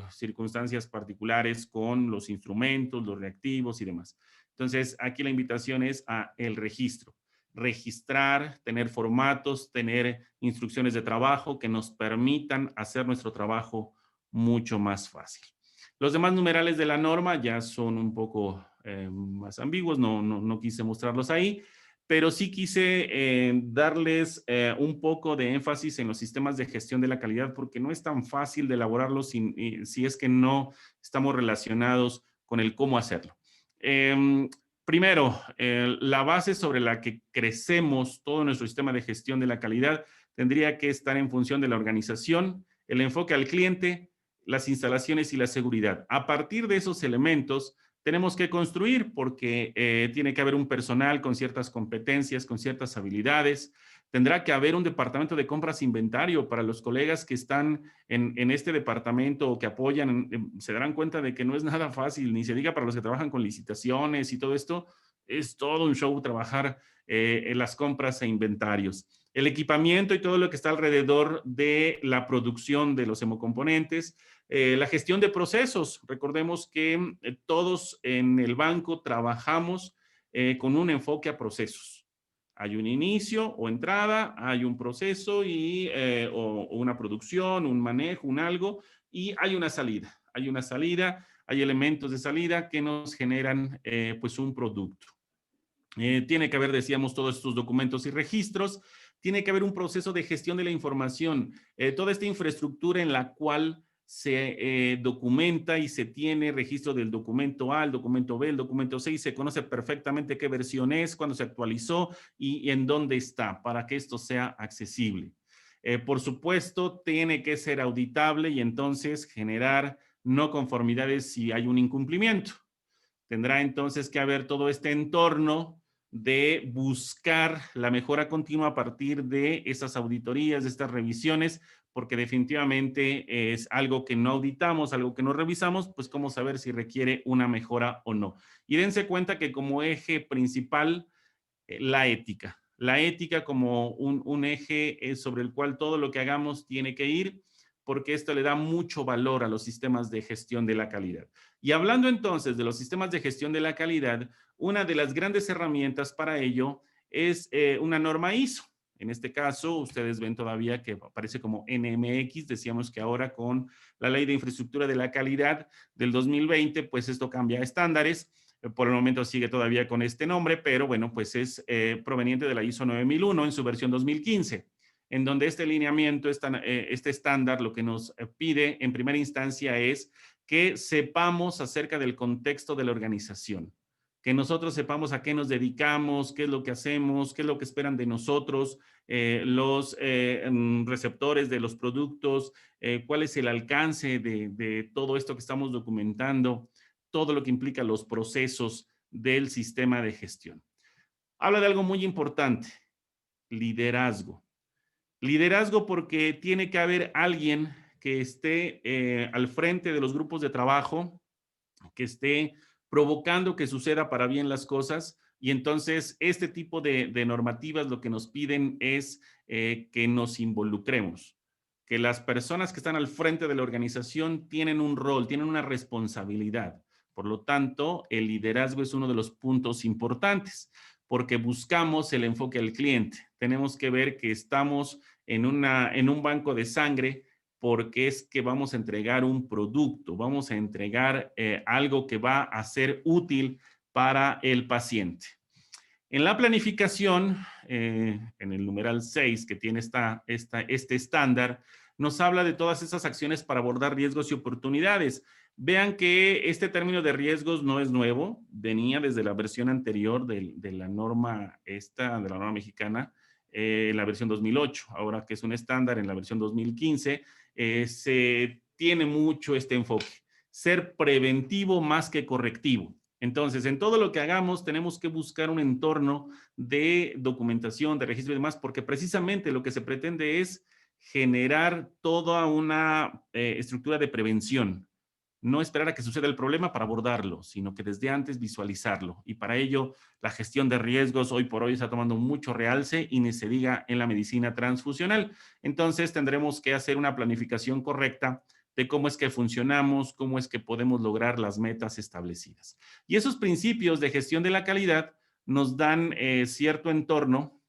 circunstancias particulares con los instrumentos, los reactivos y demás. Entonces, aquí la invitación es a el registro. Registrar, tener formatos, tener instrucciones de trabajo que nos permitan hacer nuestro trabajo mucho más fácil. Los demás numerales de la norma ya son un poco más ambiguos, no quise mostrarlos ahí, pero sí quise darles un poco de énfasis en los sistemas de gestión de la calidad porque no es tan fácil de elaborarlos si es que no estamos relacionados con el cómo hacerlo. Primero, la base sobre la que crecemos todo nuestro sistema de gestión de la calidad tendría que estar en función de la organización, el enfoque al cliente, las instalaciones y la seguridad. A partir de esos elementos, tenemos que construir porque tiene que haber un personal con ciertas competencias, con ciertas habilidades. Tendrá que haber un departamento de compras e inventario para los colegas que están en este departamento o que apoyan. Se darán cuenta de que no es nada fácil, ni se diga para los que trabajan con licitaciones y todo esto. Es todo un show trabajar en las compras e inventarios. El equipamiento y todo lo que está alrededor de la producción de los hemocomponentes, la gestión de procesos. Recordemos que todos en el banco trabajamos con un enfoque a procesos. Hay un inicio o entrada, hay un proceso o una producción, un manejo, un algo, y hay una salida. Hay una salida, hay elementos de salida que nos generan pues un producto. Tiene que haber, decíamos, todos estos documentos y registros. Tiene que haber un proceso de gestión de la información. Toda esta infraestructura en la cual se documenta y se tiene registro del documento A, el documento B, el documento C, y se conoce perfectamente qué versión es, cuándo se actualizó y en dónde está, para que esto sea accesible. Por supuesto, tiene que ser auditable y entonces generar no conformidades si hay un incumplimiento. Tendrá entonces que haber todo este entorno de buscar la mejora continua a partir de estas auditorías, de estas revisiones, porque definitivamente es algo que no auditamos, algo que no revisamos, pues cómo saber si requiere una mejora o no. Y dense cuenta que como eje principal, la ética. La ética como un eje sobre el cual todo lo que hagamos tiene que ir, porque esto le da mucho valor a los sistemas de gestión de la calidad. Y hablando entonces de los sistemas de gestión de la calidad, una de las grandes herramientas para ello es una norma ISO. En este caso, ustedes ven todavía que aparece como NMX, decíamos que ahora con la Ley de Infraestructura de la Calidad del 2020, pues esto cambia a estándares. Por el momento sigue todavía con este nombre, pero bueno, pues es proveniente de la ISO 9001 en su versión 2015, en donde este lineamiento, este estándar, lo que nos pide en primera instancia es que sepamos acerca del contexto de la organización, que nosotros sepamos a qué nos dedicamos, qué es lo que hacemos, qué es lo que esperan de nosotros, los receptores de los productos, cuál es el alcance de todo esto que estamos documentando, todo lo que implica los procesos del sistema de gestión. Habla de algo muy importante, liderazgo. Liderazgo porque tiene que haber alguien que esté al frente de los grupos de trabajo, que esté provocando que suceda para bien las cosas. Y entonces este tipo de normativas lo que nos piden es que nos involucremos, que las personas que están al frente de la organización tienen un rol, tienen una responsabilidad. Por lo tanto, el liderazgo es uno de los puntos importantes porque buscamos el enfoque al cliente. Tenemos que ver que estamos en un banco de sangre porque es que vamos a entregar un producto, vamos a entregar algo que va a ser útil para el paciente. En la planificación, en el numeral 6 que tiene este estándar, nos habla de todas esas acciones para abordar riesgos y oportunidades. Vean que este término de riesgos no es nuevo, venía desde la versión anterior de la norma de la norma mexicana, en la versión 2008, ahora que es un estándar en la versión 2015, se tiene mucho este enfoque, ser preventivo más que correctivo. Entonces, en todo lo que hagamos tenemos que buscar un entorno de documentación, de registro y demás, porque precisamente lo que se pretende es generar toda una estructura de prevención. No esperar a que suceda el problema para abordarlo, sino que desde antes visualizarlo. Y para ello, la gestión de riesgos hoy por hoy está tomando mucho realce y ni se diga en la medicina transfusional. Entonces, tendremos que hacer una planificación correcta de cómo es que funcionamos, cómo es que podemos lograr las metas establecidas. Y esos principios de gestión de la calidad nos dan cierto entorno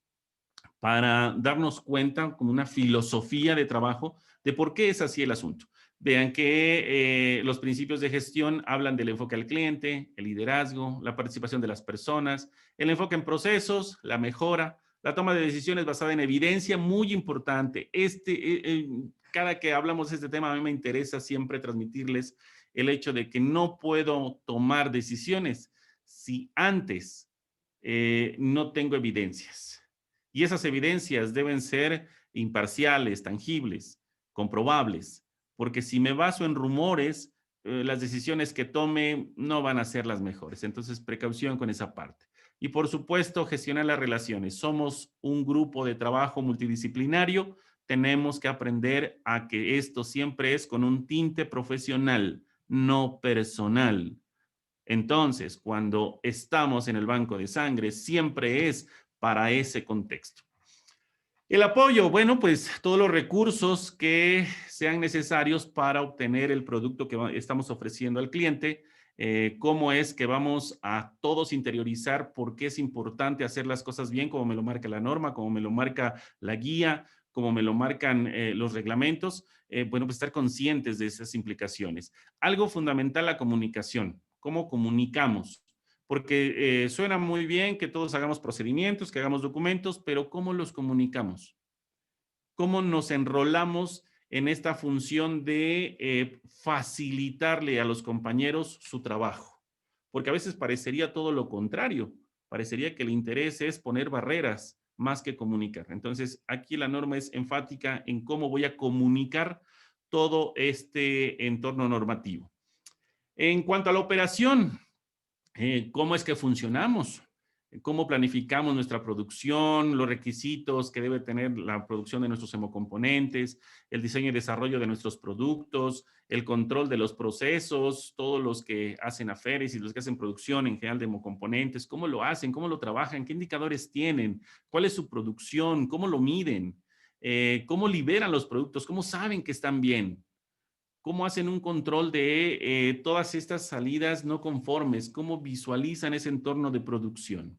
para darnos cuenta como una filosofía de trabajo de por qué es así el asunto. Vean que los principios de gestión hablan del enfoque al cliente, el liderazgo, la participación de las personas, el enfoque en procesos, la mejora, la toma de decisiones basada en evidencia, muy importante. Cada que hablamos de este tema, a mí me interesa siempre transmitirles el hecho de que no puedo tomar decisiones si antes no tengo evidencias. Y esas evidencias deben ser imparciales, tangibles, comprobables, porque si me baso en rumores, las decisiones que tome no van a ser las mejores. Entonces, precaución con esa parte. Y por supuesto, gestionar las relaciones. Somos un grupo de trabajo multidisciplinario. Tenemos que aprender a que esto siempre es con un tinte profesional, no personal. Entonces, cuando estamos en el banco de sangre, siempre es para ese contexto. El apoyo, bueno, pues todos los recursos que sean necesarios para obtener el producto que estamos ofreciendo al cliente, cómo es que vamos a todos interiorizar por qué es importante hacer las cosas bien, como me lo marca la norma, como me lo marca la guía, como me lo marcan los reglamentos, bueno, pues estar conscientes de esas implicaciones. Algo fundamental, la comunicación, cómo comunicamos, porque suena muy bien que todos hagamos procedimientos, que hagamos documentos, pero ¿cómo los comunicamos? ¿Cómo nos enrolamos en esta función de facilitarle a los compañeros su trabajo? Porque a veces parecería todo lo contrario. Parecería que el interés es poner barreras más que comunicar. Entonces, aquí la norma es enfática en cómo voy a comunicar todo este entorno normativo. En cuanto a la operación, ¿cómo es que funcionamos? cómo planificamos nuestra producción, los requisitos que debe tener la producción de nuestros hemocomponentes, el diseño y desarrollo de nuestros productos, el control de los procesos, todos los que hacen aferes y los que hacen producción en general de hemocomponentes, cómo lo hacen, cómo lo trabajan, qué indicadores tienen, cuál es su producción, cómo lo miden, cómo liberan los productos, cómo saben que están bien, cómo hacen un control de todas estas salidas no conformes, cómo visualizan ese entorno de producción.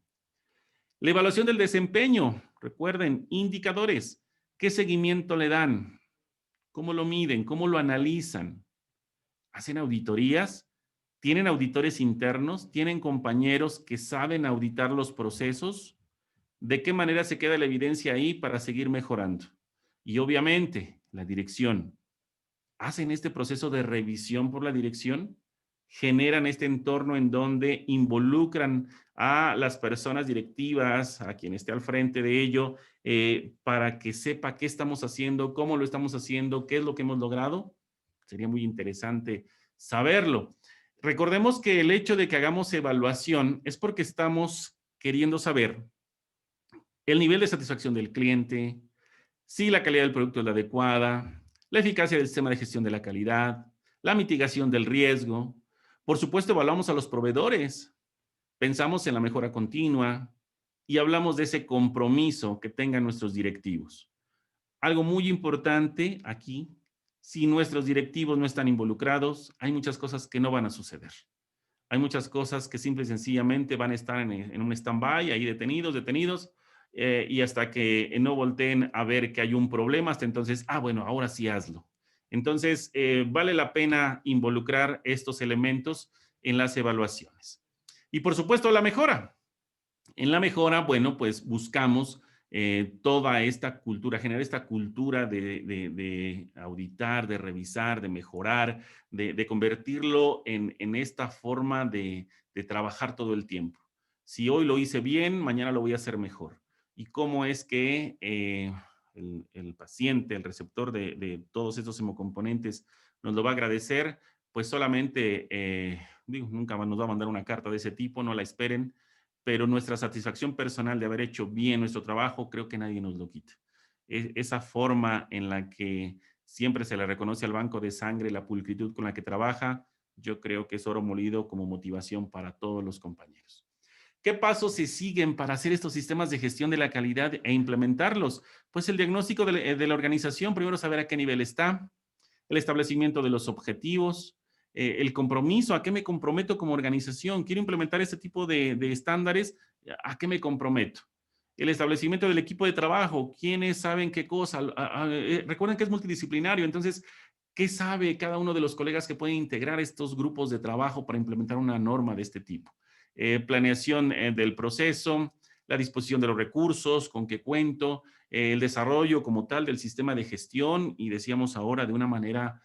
La evaluación del desempeño, recuerden, indicadores, ¿qué seguimiento le dan? ¿Cómo lo miden? ¿Cómo lo analizan? ¿Hacen auditorías? ¿Tienen auditores internos? ¿Tienen compañeros que saben auditar los procesos? ¿De qué manera se queda la evidencia ahí para seguir mejorando? Y obviamente, la dirección. ¿Hacen este proceso de revisión por la dirección? ¿Generan este entorno en donde involucran a las personas directivas, a quien esté al frente de ello, para que sepa qué estamos haciendo, cómo lo estamos haciendo, qué es lo que hemos logrado? Sería muy interesante saberlo. Recordemos que el hecho de que hagamos evaluación es porque estamos queriendo saber el nivel de satisfacción del cliente, si la calidad del producto es la adecuada, la eficacia del sistema de gestión de la calidad, la mitigación del riesgo. Por supuesto, evaluamos a los proveedores, pensamos en la mejora continua y hablamos de ese compromiso que tengan nuestros directivos. Algo muy importante aquí, si nuestros directivos no están involucrados, hay muchas cosas que no van a suceder. Hay muchas cosas que simple y sencillamente van a estar en un stand-by, ahí detenidos, y hasta que no volteen a ver que hay un problema, hasta entonces, bueno, ahora sí hazlo. Entonces, vale la pena involucrar estos elementos en las evaluaciones. Y por supuesto, la mejora. En la mejora, bueno, pues buscamos toda esta cultura, generar esta cultura de auditar, de revisar, de mejorar, de convertirlo en esta forma de trabajar todo el tiempo. Si hoy lo hice bien, mañana lo voy a hacer mejor. Y cómo es que el paciente, el receptor de todos estos hemocomponentes nos lo va a agradecer, pues solamente, digo, nunca nos va a mandar una carta de ese tipo, no la esperen, pero nuestra satisfacción personal de haber hecho bien nuestro trabajo, creo que nadie nos lo quita. Esa forma en la que siempre se le reconoce al banco de sangre la pulcritud con la que trabaja, yo creo que es oro molido como motivación para todos los compañeros. ¿Qué pasos se siguen para hacer estos sistemas de gestión de la calidad e implementarlos? Pues el diagnóstico de la organización, primero saber a qué nivel está, el establecimiento de los objetivos, el compromiso, a qué me comprometo como organización, quiero implementar este tipo de estándares, a qué me comprometo. El establecimiento del equipo de trabajo, quiénes saben qué cosa. Recuerden que es multidisciplinario, entonces, ¿qué sabe cada uno de los colegas que pueden integrar estos grupos de trabajo para implementar una norma de este tipo? Planeación del proceso, la disposición de los recursos, con qué cuento, el desarrollo como tal del sistema de gestión y decíamos ahora de una manera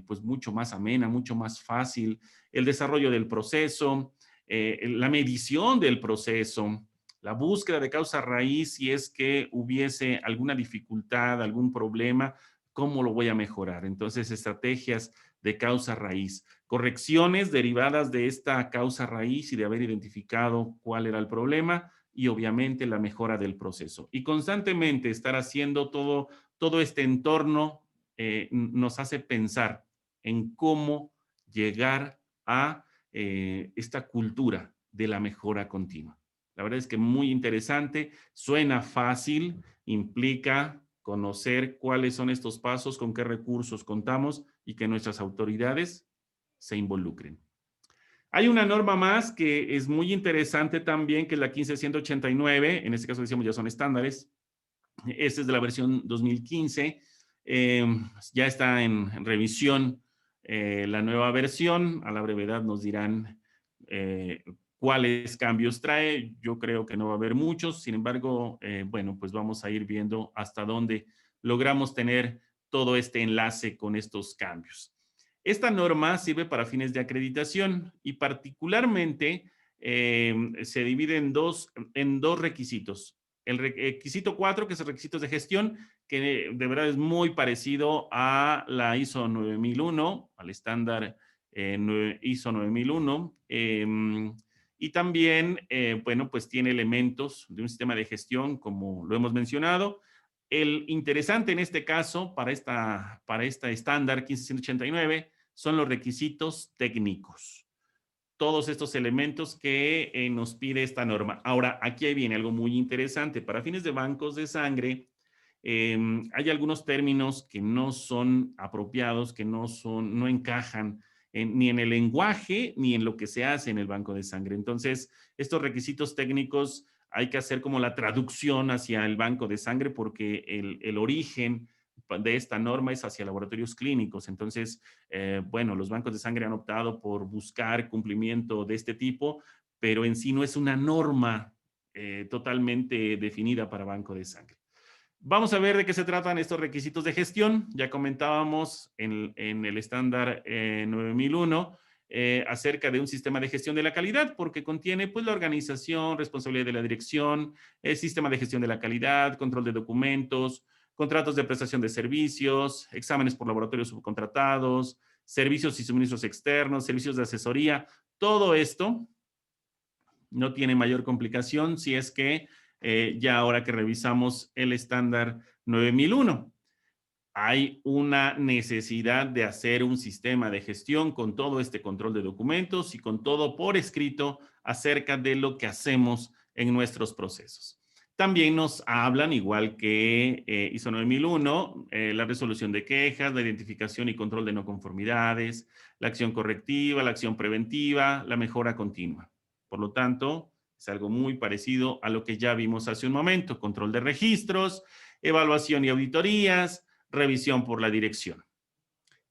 pues mucho más amena, mucho más fácil, el desarrollo del proceso, la medición del proceso, la búsqueda de causa raíz si es que hubiese alguna dificultad, algún problema, ¿cómo lo voy a mejorar? Entonces, estrategias de causa raíz, correcciones derivadas de esta causa raíz y de haber identificado cuál era el problema, y obviamente la mejora del proceso. Y constantemente estar haciendo todo este entorno nos hace pensar en cómo llegar a esta cultura de la mejora continua. La verdad es que muy interesante, suena fácil, implica conocer cuáles son estos pasos, con qué recursos contamos y que nuestras autoridades se involucren. Hay una norma más que es muy interesante también, que es la 15189, en este caso decíamos ya son estándares, esta es de la versión 2015, ya está en revisión la nueva versión, a la brevedad nos dirán cuáles cambios trae, yo creo que no va a haber muchos, sin embargo, bueno, pues vamos a ir viendo hasta dónde logramos tener todo este enlace con estos cambios. Esta norma sirve para fines de acreditación y particularmente se divide en dos requisitos. El requisito 4, que es el requisito de gestión, que de verdad es muy parecido a la ISO 9001, al estándar ISO 9001. y también, bueno, pues tiene elementos de un sistema de gestión, como lo hemos mencionado. El interesante en este caso, para esta estándar 15189, son los requisitos técnicos. Todos estos elementos que nos pide esta norma. Ahora, aquí viene algo muy interesante. Para fines de bancos de sangre, hay algunos términos que no son apropiados, que no encajan ni en el lenguaje ni en lo que se hace en el banco de sangre. Entonces, estos requisitos técnicos hay que hacer como la traducción hacia el banco de sangre porque el origen de esta norma es hacia laboratorios clínicos. Entonces, bueno, los bancos de sangre han optado por buscar cumplimiento de este tipo, pero en sí no es una norma totalmente definida para banco de sangre. Vamos a ver de qué se tratan estos requisitos de gestión. Ya comentábamos en el estándar 9001 acerca de un sistema de gestión de la calidad, porque contiene pues la organización, responsabilidad de la dirección, el sistema de gestión de la calidad, control de documentos, contratos de prestación de servicios, exámenes por laboratorios subcontratados, servicios y suministros externos, servicios de asesoría. Todo esto no tiene mayor complicación si es que ya ahora que revisamos el estándar 9001, hay una necesidad de hacer un sistema de gestión con todo este control de documentos y con todo por escrito acerca de lo que hacemos en nuestros procesos. También nos hablan, igual que ISO 9001, la resolución de quejas, la identificación y control de no conformidades, la acción correctiva, la acción preventiva, la mejora continua. Por lo tanto, es algo muy parecido a lo que ya vimos hace un momento: control de registros, evaluación y auditorías, revisión por la dirección.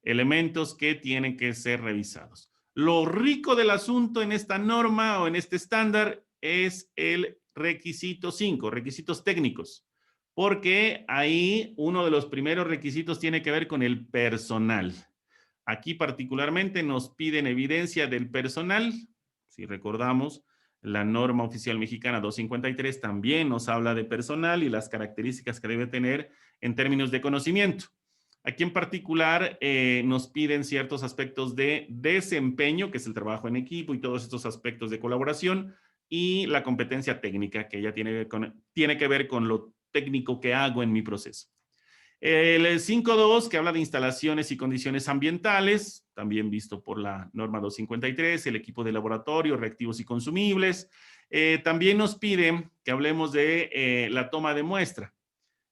Elementos que tienen que ser revisados. Lo rico del asunto en esta norma o en este estándar es el requisito 5, requisitos técnicos, porque ahí uno de los primeros requisitos tiene que ver con el personal. Aquí particularmente nos piden evidencia del personal. Si recordamos, la norma oficial mexicana 253 también nos habla de personal y las características que debe tener en términos de conocimiento. Aquí en particular nos piden ciertos aspectos de desempeño, que es el trabajo en equipo y todos estos aspectos de colaboración, y la competencia técnica, que ya tiene que ver con lo técnico que hago en mi proceso. El 5.2, que habla de instalaciones y condiciones ambientales, también visto por la norma 253, el equipo de laboratorio, reactivos y consumibles. También nos pide que hablemos de la toma de muestra.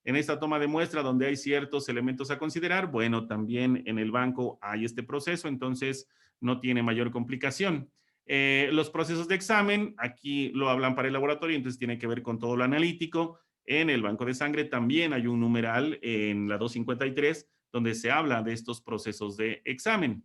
En esta toma de muestra, donde hay ciertos elementos a considerar, bueno, también en el banco hay este proceso, entonces no tiene mayor complicación. Los procesos de examen, aquí lo hablan para el laboratorio, entonces tiene que ver con todo lo analítico. En el banco de sangre también hay un numeral en la 253 donde se habla de estos procesos de examen.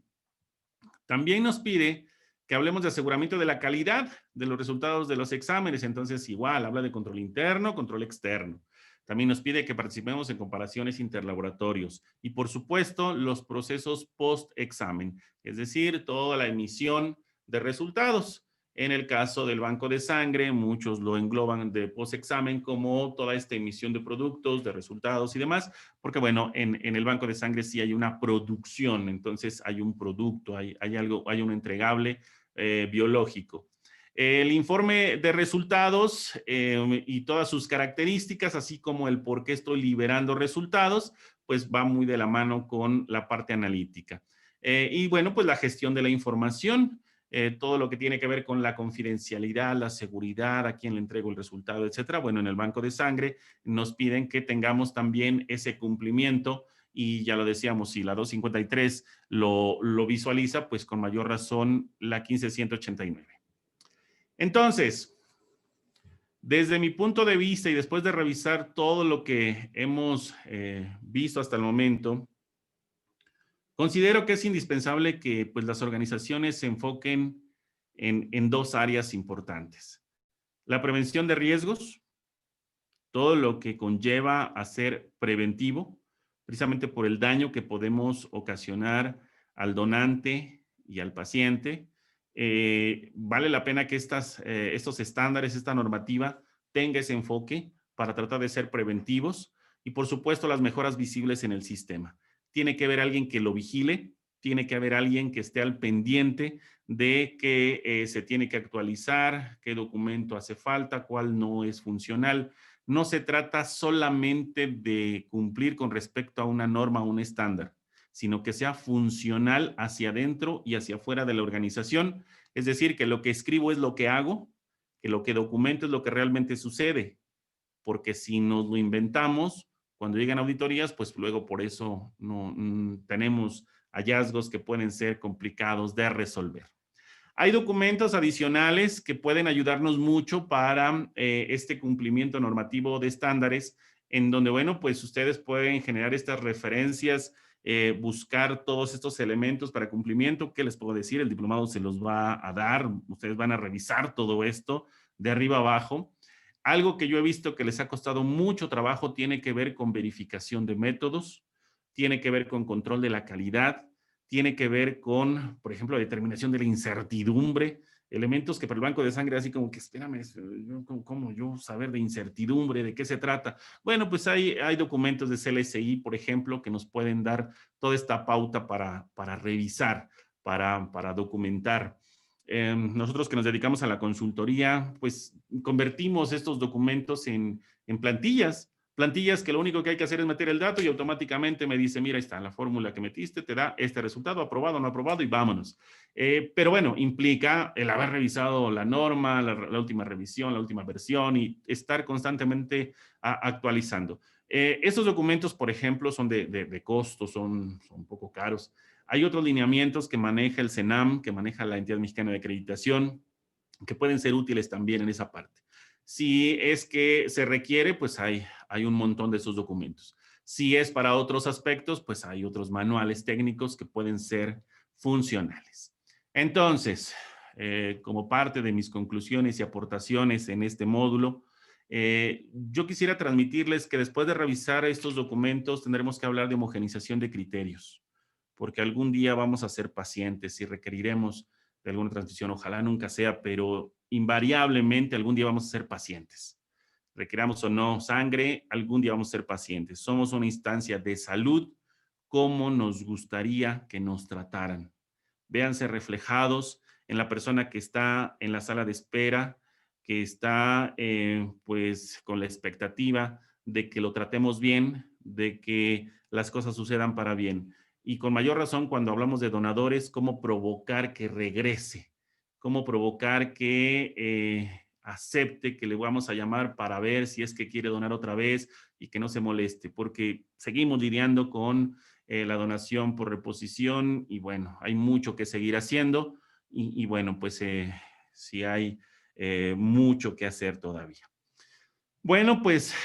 También nos pide que hablemos de aseguramiento de la calidad de los resultados de los exámenes. Entonces, igual, habla de control interno, control externo. También nos pide que participemos en comparaciones interlaboratorios. Y, por supuesto, los procesos post-examen, es decir, toda la emisión de resultados. En el caso del banco de sangre, muchos lo engloban de post-examen como toda esta emisión de productos, de resultados y demás, porque bueno, en el banco de sangre sí hay una producción, entonces hay un producto, hay algo, hay un entregable biológico. El informe de resultados y todas sus características, así como el por qué estoy liberando resultados, pues va muy de la mano con la parte analítica. Y bueno, pues la gestión de la información, todo lo que tiene que ver con la confidencialidad, la seguridad, a quién le entrego el resultado, etcétera. Bueno, en el banco de sangre nos piden que tengamos también ese cumplimiento y ya lo decíamos, si la 253 lo visualiza, pues con mayor razón la 15189. Entonces, desde mi punto de vista y después de revisar todo lo que hemos visto hasta el momento, considero que es indispensable que pues, las organizaciones se enfoquen en dos áreas importantes. La prevención de riesgos, todo lo que conlleva a ser preventivo, precisamente por el daño que podemos ocasionar al donante y al paciente. Vale la pena que estos estándares, esta normativa, tenga ese enfoque para tratar de ser preventivos y, por supuesto, las mejoras visibles en el sistema. Tiene que haber alguien que lo vigile, tiene que haber alguien que esté al pendiente de que se tiene que actualizar, qué documento hace falta, cuál no es funcional. No se trata solamente de cumplir con respecto a una norma o un estándar, sino que sea funcional hacia adentro y hacia afuera de la organización. Es decir, que lo que escribo es lo que hago, que lo que documento es lo que realmente sucede, porque si nos lo inventamos, cuando llegan auditorías, pues luego por eso no tenemos hallazgos que pueden ser complicados de resolver. Hay documentos adicionales que pueden ayudarnos mucho para este cumplimiento normativo de estándares, en donde, bueno, pues ustedes pueden generar estas referencias, buscar todos estos elementos para cumplimiento. ¿Qué les puedo decir? El diplomado se los va a dar, ustedes van a revisar todo esto de arriba abajo. Algo que yo he visto que les ha costado mucho trabajo tiene que ver con verificación de métodos, tiene que ver con control de la calidad, tiene que ver con, por ejemplo, determinación de la incertidumbre, elementos que para el banco de sangre así como que, espérame, ¿cómo yo saber de incertidumbre? ¿De qué se trata? Bueno, pues hay documentos de CLSI, por ejemplo, que nos pueden dar toda esta pauta para revisar, para documentar. Nosotros que nos dedicamos a la consultoría, pues convertimos estos documentos en plantillas que lo único que hay que hacer es meter el dato y automáticamente me dice, mira, ahí está la fórmula que metiste, te da este resultado, aprobado, no aprobado y vámonos. Pero bueno, implica el haber revisado la norma, la última revisión, la última versión y estar constantemente actualizando. Estos documentos, por ejemplo, son de costo, son un poco caros. Hay otros lineamientos que maneja el CENAM, que maneja la Entidad Mexicana de Acreditación, que pueden ser útiles también en esa parte. Si es que se requiere, pues hay un montón de esos documentos. Si es para otros aspectos, pues hay otros manuales técnicos que pueden ser funcionales. Entonces, como parte de mis conclusiones y aportaciones en este módulo, yo quisiera transmitirles que después de revisar estos documentos tendremos que hablar de homogenización de criterios, porque algún día vamos a ser pacientes y requeriremos de alguna transfusión, ojalá nunca sea, pero invariablemente algún día vamos a ser pacientes. Requeramos o no sangre, algún día vamos a ser pacientes. Somos una instancia de salud como nos gustaría que nos trataran. Véanse reflejados en la persona que está en la sala de espera, que está pues con la expectativa de que lo tratemos bien, de que las cosas sucedan para bien. Y con mayor razón cuando hablamos de donadores, cómo provocar que regrese, cómo provocar que acepte que le vamos a llamar para ver si es que quiere donar otra vez y que no se moleste, porque seguimos lidiando con la donación por reposición y bueno, hay mucho que seguir haciendo y bueno, pues sí hay mucho que hacer todavía. Bueno, pues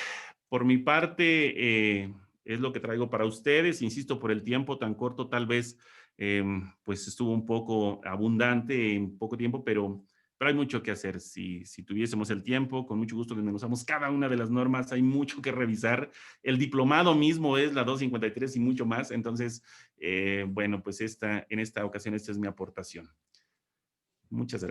por mi parte es lo que traigo para ustedes. Insisto, por el tiempo tan corto, tal vez pues estuvo un poco abundante en poco tiempo, pero hay mucho que hacer. Si tuviésemos el tiempo, con mucho gusto desmenuzamos cada una de las normas. Hay mucho que revisar. El diplomado mismo es la 253 y mucho más. Entonces, bueno, pues en esta ocasión, esta es mi aportación. Muchas gracias.